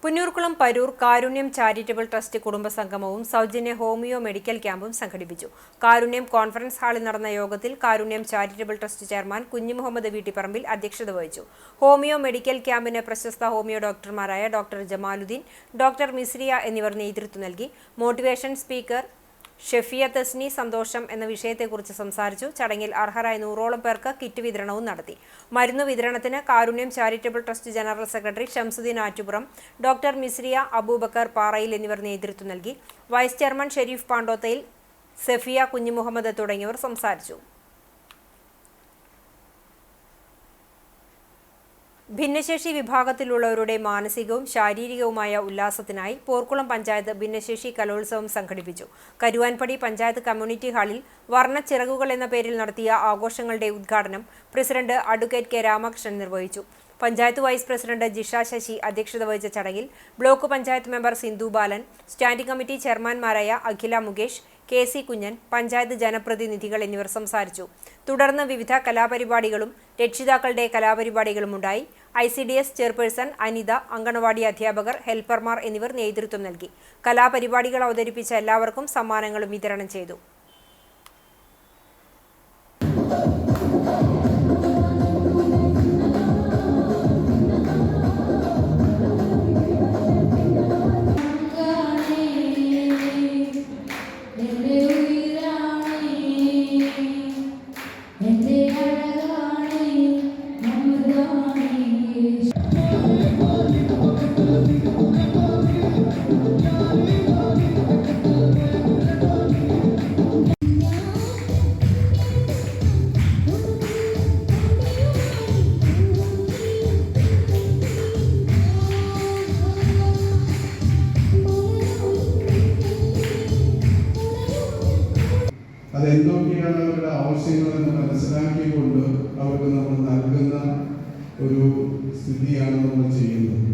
പുന്നയൂർകുളം പരൂർ കാരുണ്യം ചാരിറ്റബിൾ ട്രസ്റ്റ് കുടുംബസംഗമവും സൗജന്യ ഹോമിയോ മെഡിക്കൽ ക്യാമ്പും സംഘടിപ്പിച്ചു. കാരുണ്യം കോൺഫറൻസ് ഹാളിൽ നടന്ന യോഗത്തിൽ കാരുണ്യം charitable trust chairman Kunhimuhammed Veettipparambil അധ്യക്ഷത വഹിച്ചു. ഹോമിയോ മെഡിക്കൽ ക്യാമ്പിന് പ്രശസ്ത ഹോമിയോ ഡോക്ടർമാരായ ഡോക്ടർ ജമാലുദ്ദീൻ, ഡോക്ടർ മിസ്രിയ എന്നിവർ നേതൃത്വം നൽകി. മോട്ടിവേഷൻ സ്പീക്കർ ഷെഫിയ തസ്നി സന്തോഷം എന്ന വിഷയത്തെക്കുറിച്ച് സംസാരിച്ചു. ചടങ്ങിൽ അർഹരായ 100ഓളം പേർക്ക് കിറ്റ് വിതരണവും നടത്തി. മരുന്ന് വിതരണത്തിന് Karunyam charitable trust general secretary Shamsudheen Attupuram, doctor Misriya, Abubakar Parayil എന്നിവർ നേതൃത്വം നൽകി. വൈസ് ചെയർമാൻ ഷെരീഫ് പാണ്ടോത്തയിൽ, സഫിയ കുഞ്ഞിമുഹമ്മദ് തുടങ്ങിയവർ സംസാരിച്ചു. ഭിന്നശേഷി വിഭാഗത്തിലുള്ളവരുടെ മാനസികവും ശാരീരികവുമായ ഉല്ലാസത്തിനായി പോർക്കുളം പഞ്ചായത്ത് ഭിന്നശേഷി കലോത്സവം സംഘടിപ്പിച്ചു. കരുവാൻപടി പഞ്ചായത്ത് കമ്മ്യൂണിറ്റി ഹാളിൽ വർണ്ണച്ചിറകുകൾ എന്ന പേരിൽ നടത്തിയ ആഘോഷങ്ങളുടെ ഉദ്ഘാടനം പ്രസിഡന്റ് അഡ്വക്കേറ്റ് K രാമകൃഷ്ണൻ നിർവഹിച്ചു. പഞ്ചായത്ത് വൈസ് പ്രസിഡന്റ് ജിഷ ശശി അധ്യക്ഷത വഹിച്ച ചടങ്ങിൽ ബ്ലോക്ക് പഞ്ചായത്ത് മെമ്പർ സിന്ധു ബാലൻ, സ്റ്റാൻഡിംഗ് കമ്മിറ്റി ചെയർമാൻമാരായ അഖില മുകേഷ്, KC കുഞ്ഞൻ, പഞ്ചായത്ത് ജനപ്രതിനിധികൾ എന്നിവർ സംസാരിച്ചു. തുടർന്ന് വിവിധ കലാപരിപാടികളും രക്ഷിതാക്കളുടെ കലാപരിപാടികളും ഉണ്ടായി. ICDS ചെയർപേഴ്സൺ അനിത, അങ്കണവാടി അധ്യാപകർ, ഹെൽപ്പർമാർ എന്നിവർ നേതൃത്വം നൽകി. കലാപരിപാടികൾ അവതരിപ്പിച്ച എല്ലാവർക്കും സമ്മാനങ്ങളും വിതരണം ചെയ്തു. അതെന്തൊക്കെയാണ് അവരുടെ ആവശ്യങ്ങളെന്ന് മനസ്സിലാക്കിക്കൊണ്ട് അവർക്ക് നമ്മൾ നൽകുന്ന ഒരു സ്ഥിതിയാണ് നമ്മൾ ചെയ്യുന്നത്.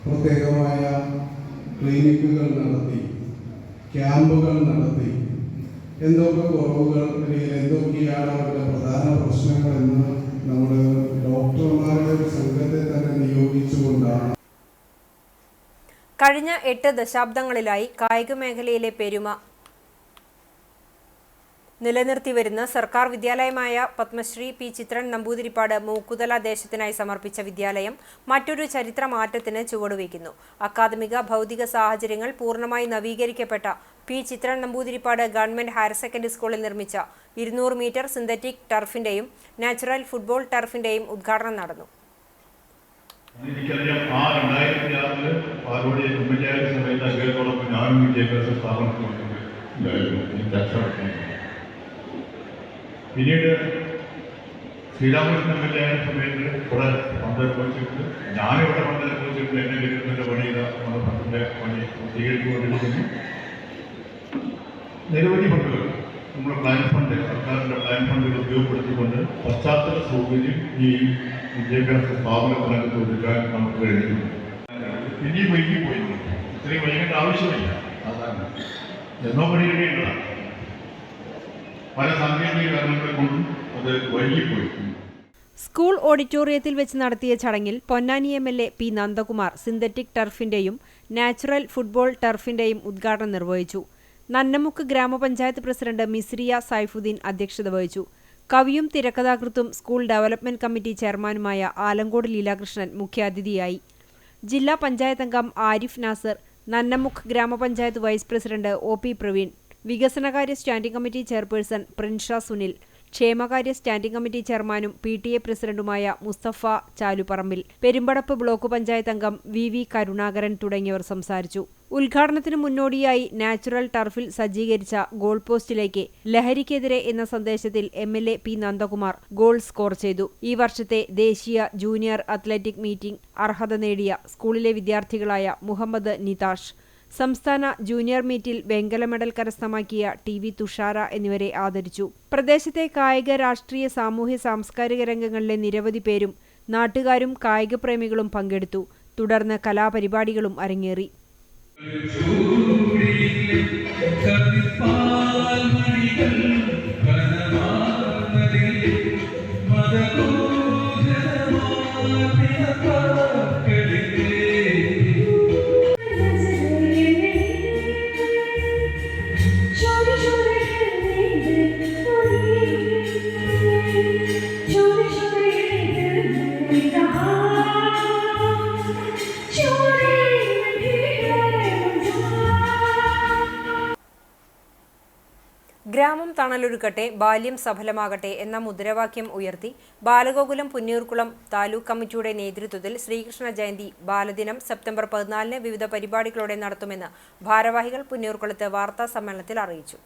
പ്രത്യേകമായ ക്ലിനിക്കുകൾ നടത്തി, ക്യാമ്പുകൾ നടത്തി, എന്തൊക്കെ കുറവുകൾ അല്ലെങ്കിൽ എന്തൊക്കെയാണ് അവരുടെ പ്രധാന പ്രശ്നങ്ങളെന്ന് നമ്മൾ ഡോക്ടർമാരുടെ ഒരു സംഘത്തെ തന്നെ നിയോഗിച്ചുകൊണ്ടാണ്. കഴിഞ്ഞ 8 ദശാബ്ദങ്ങളിലായി കായിക മേഖലയിലെ പെരുമ നിലനിർത്തിവരുന്ന സർക്കാർ വിദ്യാലയമായ പത്മശ്രീ പി ചിത്രൻ നമ്പൂതിരിപ്പാട് മൂക്കുതല ദേശത്തിനായി സമർപ്പിച്ച വിദ്യാലയം മറ്റൊരു ചരിത്ര മാറ്റത്തിന് ചുവടുവയ്ക്കുന്നു. അക്കാദമിക ഭൗതിക സാഹചര്യങ്ങൾ പൂർണ്ണമായി നവീകരിക്കപ്പെട്ട പി Chithran Namboothiripad government higher secondary സ്കൂളിൽ നിർമ്മിച്ച 200 മീറ്റർ സിന്തറ്റിക് ടർഫിന്റെയും നാച്ചുറൽ ഫുട്ബോൾ ടർഫിന്റെയും ഉദ്ഘാടനം നടന്നു. എനിക്കറിയാം, ആ 2006 പാലോട് ഉമ്മൻചാണ്ടി സമയത്ത് അദ്ദേഹത്തോടൊപ്പം ഞാനും വിദ്യാഭ്യാസ സ്ഥാപനത്തിൽ പിന്നീട് ശ്രീരാമകൃഷ്ണൻ എം.എൽ.എ ആയ സമയത്ത് ഇവിടെ പന്തൽ കുറിച്ചിട്ട് ഞാനിവിടെ പന്തൽ കുറിച്ചിട്ട് എന്നെ വിരുദ്ധത്തിൻ്റെ പണി നമ്മുടെ പന്തലിൻ്റെ പണി പൂർത്തീകരിച്ചുകൊണ്ടിരിക്കുന്നു. നിരവധി ഫണ്ടുകൾ നമ്മുടെ പ്ലാൻ ഫണ്ട്, സർക്കാരിൻ്റെ പ്ലാൻ ഫണ്ടുകൾ ഉപയോഗപ്പെടുത്തിക്കൊണ്ട് പശ്ചാത്തല സൗകര്യം ഈ വിദ്യാഭ്യാസ സ്ഥാപന രംഗത്ത് ഒരുക്കാൻ നമുക്ക് കഴിഞ്ഞിട്ടുണ്ട്. ഇനിയും വൈകിപ്പോയി, ഇത്രയും വൈകേണ്ട ആവശ്യമില്ല. സാധാരണ എന്നോ പരിഗണിക്കേണ്ടതാണ്. പല സാങ്കേതിക കാരണങ്ങളെ കൊണ്ടും അത് വൈകിപ്പോയി. സ്കൂൾ ഓഡിറ്റോറിയത്തിൽ വെച്ച് നടത്തിയ ചടങ്ങിൽ പൊന്നാനി എം.എൽ.എ. പി നന്ദകുമാർ സിന്തറ്റിക് ടർഫിന്റെയും നാച്ചുറൽ ഫുട്ബോൾ ടർഫിന്റെയും ഉദ്ഘാടനം നിർവഹിച്ചു. നന്നമുക്ക് ഗ്രാമപഞ്ചായത്ത് പ്രസിഡന്റ് മിസ്രിയ സൈഫുദ്ദീൻ അധ്യക്ഷത വഹിച്ചു. കവിയും തിരക്കഥാകൃത്തും സ്കൂൾ ഡെവലപ്മെന്റ് കമ്മിറ്റി ചെയർമാനുമായ ആലങ്കോട് ലീലാകൃഷ്ണൻ മുഖ്യാതിഥിയായി. ജില്ലാ പഞ്ചായത്ത് അംഗം ആരിഫ് നാസർ, നന്നമുക്ക് ഗ്രാമപഞ്ചായത്ത് വൈസ് പ്രസിഡന്റ് ഒ.പി. പ്രവീൺ, വികസനകാര്യ standing committee chairperson Prinsha Sunil, ക്ഷേമകാര്യ സ്റ്റാൻഡിംഗ് കമ്മിറ്റി ചെയർമാനും PTA പ്രസിഡന്റുമായ മുസ്തഫ ചാലുപറമ്പിൽ, പെരുമ്പടപ്പ് ബ്ലോക്ക് പഞ്ചായത്ത് അംഗം VV കരുണാകരൻ തുടങ്ങിയവർ സംസാരിച്ചു. ഉദ്ഘാടനത്തിന് മുന്നോടിയായി നാച്ചുറൽ ടർഫിൽ സജ്ജീകരിച്ച ഗോൾ പോസ്റ്റിലേക്ക് ലഹരിക്കെതിരെ എന്ന സന്ദേശത്തിൽ എം.എൽ.എ. പി നന്ദകുമാർ ഗോൾ സ്കോർ ചെയ്തു. ഈ വർഷത്തെ ദേശീയ ജൂനിയർ അത്ലറ്റിക് മീറ്റിംഗ് അർഹത നേടിയ സ്കൂളിലെ വിദ്യാർത്ഥികളായ മുഹമ്മദ് നിതാഷ്, സംസ്ഥാന ജൂനിയർ മീറ്റിൽ വെങ്കല മെഡൽ കരസ്ഥമാക്കിയ TV തുഷാര എന്നിവരെ ആദരിച്ചു. പ്രദേശത്തെ കായിക, രാഷ്ട്രീയ, സാമൂഹ്യ, സാംസ്കാരിക രംഗങ്ങളിലെ നിരവധി പേരും നാട്ടുകാരും കായിക പ്രേമികളും പങ്കെടുത്തു. തുടർന്ന് കലാപരിപാടികളും അരങ്ങേറി. ഗ്രാമം തണലൊരുക്കട്ടെ, ബാല്യം സഫലമാകട്ടെ എന്ന മുദ്രാവാക്യം ഉയർത്തി ബാലഗോകുലം പുന്നയൂർകുളം താലൂക്ക് കമ്മിറ്റിയുടെ നേതൃത്വത്തിൽ ശ്രീകൃഷ്ണ ജയന്തി ബാലദിനം സെപ്റ്റംബർ 14 വിവിധ പരിപാടികളോടെ നടത്തുമെന്ന് ഭാരവാഹികൾ പുന്നയൂർകുളത്ത് വാർത്താ സമ്മേളനത്തിൽ അറിയിച്ചു.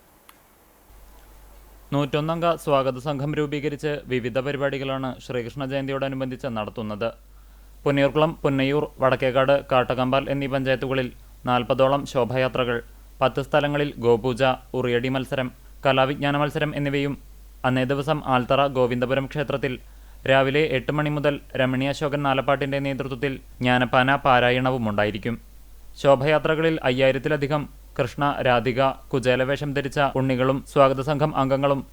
101 അംഗ സ്വാഗത സംഘം രൂപീകരിച്ച് വിവിധ പരിപാടികളാണ് ശ്രീകൃഷ്ണ ജയന്തിയോടനുബന്ധിച്ച് നടത്തുന്നത്. പുന്നയൂർകുളം, പുന്നയൂർ, വടക്കേക്കാട്, കാട്ടകമ്പാൽ എന്നീ പഞ്ചായത്തുകളിൽ 40ഓളം ശോഭായാത്രകൾ, 10 സ്ഥലങ്ങളിൽ ഗോപൂജ, ഉറിയടി മത്സരം, കലാവിജ്ഞാന മത്സരം എന്നിവയും അന്നേ ദിവസം ആൽത്തറ ഗോവിന്ദപുരം ക്ഷേത്രത്തിൽ രാവിലെ 8 മണി മുതൽ രമണി അശോകൻ നാലപ്പാട്ടിന്റെ നേതൃത്വത്തിൽ ജ്ഞാനപ്പാന പാരായണവും ഉണ്ടായിരിക്കും. ശോഭയാത്രകളിൽ 5000-ലധികം കൃഷ്ണ, രാധിക, കുചേലവേഷം ധരിച്ച ഉണ്ണികളും സ്വാഗത സംഘം അംഗങ്ങളും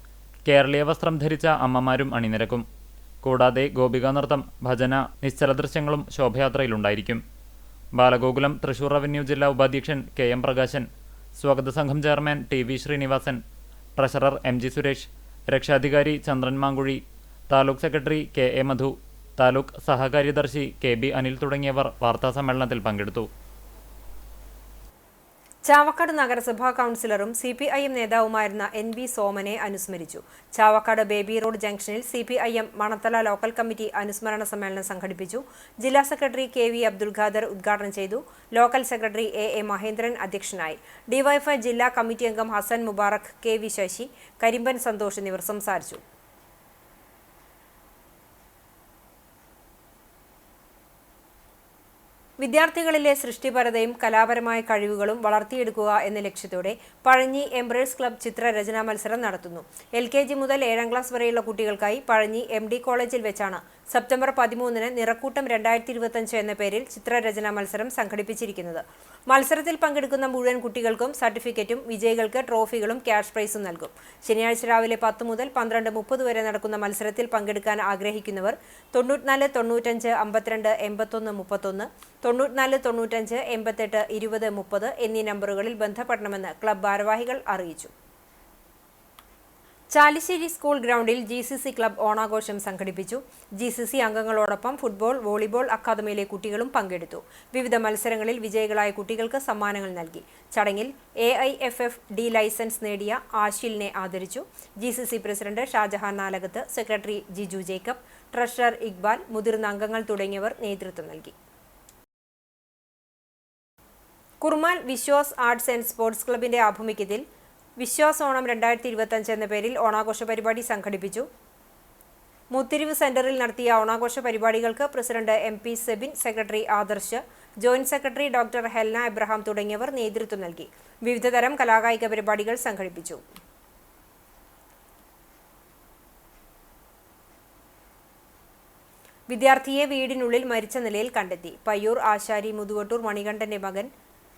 കേരളീയ വസ്ത്രം ധരിച്ച അമ്മമാരും അണിനിരക്കും. കൂടാതെ ഗോപികാ നൃത്തം, ഭജന, നിശ്ചല ദൃശ്യങ്ങളും ശോഭയാത്രയിലുണ്ടായിരിക്കും. ബാലഗോകുലം തൃശൂർ റവന്യൂ ജില്ലാ ഉപാധ്യക്ഷൻ KM പ്രകാശൻ, സ്വാഗത സംഘം chairman TV Sreenivasan, treasurer MG Suresh, രക്ഷാധികാരി ചന്ദ്രൻ മാങ്കുഴി, താലൂക്ക് സെക്രട്ടറി KA മധു, താലൂക്ക് സഹകാര്യദർശി KB അനിൽ തുടങ്ങിയവർ വാർത്താസമ്മേളനത്തിൽ പങ്കെടുത്തു. ചാവക്കാട് നഗരസഭാ കൗൺസിലറും CPIM നേതാവുമായിരുന്ന NV സോമനെ അനുസ്മരിച്ചു. ചാവക്കാട് ബേബി റോഡ് ജംഗ്ഷനിൽ CPIM മണത്തല ലോക്കൽ കമ്മിറ്റി അനുസ്മരണ സമ്മേളനം സംഘടിപ്പിച്ചു. ജില്ലാ സെക്രട്ടറി KV അബ്ദുൽ ഖാദർ ഉദ്ഘാടനം ചെയ്തു. ലോക്കൽ സെക്രട്ടറി AA മഹേന്ദ്രൻ അധ്യക്ഷനായി. DYFI ജില്ലാ കമ്മിറ്റി അംഗം ഹസൻ മുബാറക്, KV ശശി, കരിമ്പൻ സന്തോഷ് എന്നിവർ സംസാരിച്ചു. വിദ്യാർത്ഥികളിലെ സൃഷ്ടിപരതയും കലാപരമായ കഴിവുകളും വളർത്തിയെടുക്കുക എന്ന ലക്ഷ്യത്തോടെ പഴഞ്ഞി എംബ്രേഴ്സ് ക്ലബ് ചിത്രരചനാ മത്സരം നടത്തുന്നു. LKG മുതൽ 7ാം ക്ലാസ് വരെയുള്ള കുട്ടികൾക്കായി പഴഞ്ഞി MD കോളേജിൽ വെച്ചാണ് സെപ്റ്റംബർ 13-ന് നിറക്കൂട്ടം 2025 എന്ന പേരിൽ ചിത്രരചനാ മത്സരം സംഘടിപ്പിച്ചിരിക്കുന്നത്. മത്സരത്തിൽ പങ്കെടുക്കുന്ന മുഴുവൻ കുട്ടികൾക്കും സർട്ടിഫിക്കറ്റും വിജയികൾക്ക് ട്രോഫികളും ക്യാഷ് പ്രൈസും നൽകും. ശനിയാഴ്ച രാവിലെ 10 മുതൽ 12:30 വരെ നടക്കുന്ന മത്സരത്തിൽ പങ്കെടുക്കാൻ ആഗ്രഹിക്കുന്നവർ 94 95 52 81 31 94 95 88 20 30 എന്നീ നമ്പറുകളിൽ ബന്ധപ്പെടണമെന്ന് ക്ലബ് ഭാരവാഹികൾ അറിയിച്ചു. ചാലിശ്ശേരി സ്കൂൾ ഗ്രൗണ്ടിൽ GCC ക്ലബ് ഓണാഘോഷം സംഘടിപ്പിച്ചു. GCC അംഗങ്ങളോടൊപ്പം ഫുട്ബോൾ, വോളിബോൾ അക്കാദമിയിലെ കുട്ടികളും പങ്കെടുത്തു. വിവിധ മത്സരങ്ങളിൽ വിജയികളായ കുട്ടികൾക്ക് സമ്മാനങ്ങൾ നൽകി. ചടങ്ങിൽ AIFFD ലൈസൻസ് നേടിയ ആഷിലിനെ ആദരിച്ചു. GCC president Shajahan Nalakath, secretary Jiju Jacob, treasurer Iqbal, മുതിർന്ന അംഗങ്ങൾ തുടങ്ങിയവർ നേതൃത്വം നൽകി. Kurmal Viswas arts and sports ക്ലബിന്റെ ആഭിമുഖ്യത്തിൽ വിശ്വാസ് ഓണം 2025 എന്ന പേരിൽ ഓണാഘോഷ പരിപാടി സംഘടിപ്പിച്ചു. മുത്തിരിവ് സെന്ററിൽ നടത്തിയ ഓണാഘോഷ പരിപാടികൾക്ക് president MP Sebin, secretary Adarsh, joint secretary doctor Helna Abraham തുടങ്ങിയവർ നേതൃത്വം നൽകി. വിവിധതരം കലാകായിക പരിപാടികൾ സംഘടിപ്പിച്ചു. വിദ്യാർത്ഥിയെ വീടിനുള്ളിൽ മരിച്ച നിലയിൽ കണ്ടെത്തി. പയ്യൂർ ആശാരി മുതുവട്ടൂർ മണികണ്ഠന്റെ മകൻ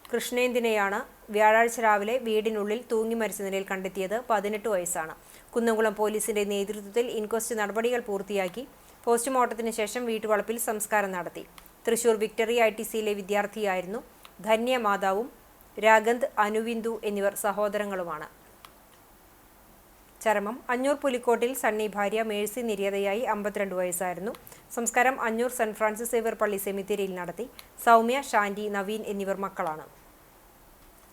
കൃഷ്ണേന്ദിനെയാണ് വ്യാഴാഴ്ച രാവിലെ വീടിനുള്ളിൽ തൂങ്ങി മരിച്ച നിലയിൽ കണ്ടെത്തിയത്. 18 വയസ്സാണ്. കുന്നംകുളം പോലീസിന്റെ നേതൃത്വത്തിൽ ഇൻക്വസ്റ്റ് നടപടികൾ പൂർത്തിയാക്കി. പോസ്റ്റ്മോർട്ടത്തിന് ശേഷം വീട്ടുവളപ്പിൽ സംസ്കാരം നടത്തി. തൃശൂർ വിക്ടറി ITCയിലെ വിദ്യാർത്ഥിയായിരുന്നു. ധന്യ മാതാവും രാഗന്ത്, അനുവിന്ദു എന്നിവർ സഹോദരങ്ങളുമാണ്. ചരമം അഞ്ഞൂർ പുലിക്കോട്ടിൽ സണ്ണി ഭാര്യ മേഴ്സി നിര്യാതയായി 52 വയസ്സായിരുന്നു. സംസ്കാരം അഞ്ഞൂർ സെന്റ് ഫ്രാൻസിസ് സേവ്യർ പള്ളി സെമിത്തേരിയിൽ നടത്തി. സൗമ്യ, ഷാൻഡി, നവീൻ എന്നിവർ മക്കളാണ്.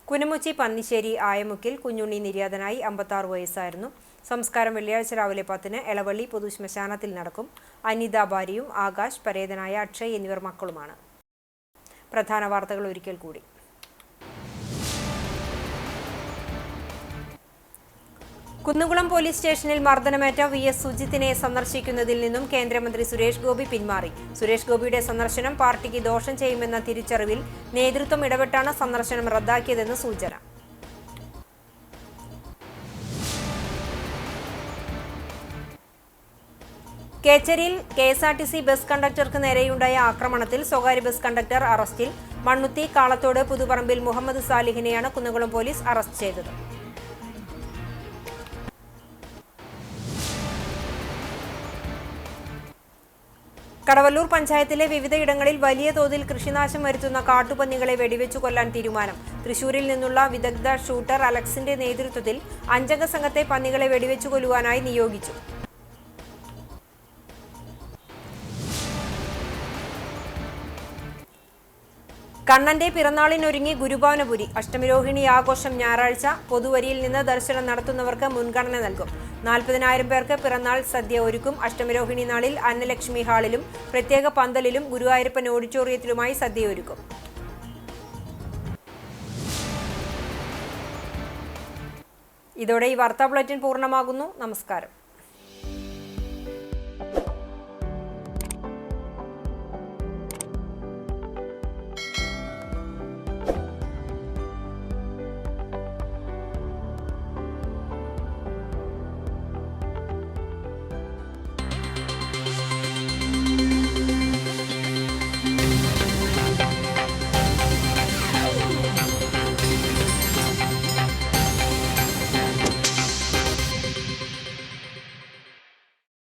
കുനമുച്ചി പന്നിശ്ശേരി ആയമുക്കിൽ കുഞ്ഞുണ്ണി നിര്യാതനായി 56 വയസ്സായിരുന്നു. സംസ്കാരം വെള്ളിയാഴ്ച രാവിലെ 10-ന് എളവള്ളി പൊതുശ്മശാനത്തിൽ നടക്കും. അനിത ഭാര്യയും ആകാശ്, പരേതനായ അക്ഷയ് എന്നിവർ മക്കളുമാണ്. പ്രധാന വാർത്തകൾ ഒരിക്കൽ കൂടി. കുന്നംകുളം പോലീസ് സ്റ്റേഷനിൽ മർദ്ദനമേറ്റ VS സുജിത്തിനെ സന്ദർശിക്കുന്നതിൽ നിന്നും കേന്ദ്രമന്ത്രി സുരേഷ് ഗോപി പിന്മാറി. സുരേഷ് ഗോപിയുടെ സന്ദർശനം പാർട്ടിക്ക് ദോഷം ചെയ്യുമെന്ന തിരിച്ചറിവിൽ നേതൃത്വം ഇടപെട്ടാണ് സന്ദർശനം റദ്ദാക്കിയതെന്ന് സൂചന. കേച്ചേരിയിൽ KSRTC ബസ് കണ്ടക്ടർക്ക് നേരെയുണ്ടായ ആക്രമണത്തിൽ സ്വകാര്യ ബസ് കണ്ടക്ടർ അറസ്റ്റിൽ. മണ്ണുത്തി, കാളത്തോട്, പുതുപറമ്പിൽ മുഹമ്മദ് സാലിഹിനെയാണ് കുന്നംകുളം പോലീസ് അറസ്റ്റ് ചെയ്തത്. കടവല്ലൂർ പഞ്ചായത്തിലെ വിവിധയിടങ്ങളിൽ വലിയ തോതിൽ കൃഷിനാശം വരുത്തുന്ന കാട്ടുപന്നികളെ വെടിവെച്ചു കൊല്ലാൻ തീരുമാനം. തൃശൂരിൽ നിന്നുള്ള വിദഗ്ധ ഷൂട്ടർ അലക്സിന്റെ നേതൃത്വത്തിൽ 5-അംഗ സംഘത്തെ പന്നികളെ വെടിവെച്ചു കൊല്ലുവാനായി നിയോഗിച്ചു. കണ്ണന്റെ പിറന്നാളിനൊരുങ്ങി ഗുരുഭവനപുരി. അഷ്ടമിരോഹിണി ആഘോഷം ഞായറാഴ്ച. പൊതുവരിയിൽ നിന്ന് ദർശനം നടത്തുന്നവർക്ക് മുൻഗണന നൽകും. 40,000 പേർക്ക് പിറന്നാൾ സദ്യ ഒരുക്കും. അഷ്ടമിരോഹിണി നാളിൽ അന്നലക്ഷ്മി ഹാളിലും പ്രത്യേക പന്തലിലും ഗുരുവായൂരപ്പൻ ഓഡിറ്റോറിയത്തിലുമായി സദ്യ ഒരുക്കും. ഇതോടെ ഈ വാർത്താ ബുള്ളറ്റിൻ പൂർണ്ണമാകുന്നു. നമസ്കാരം.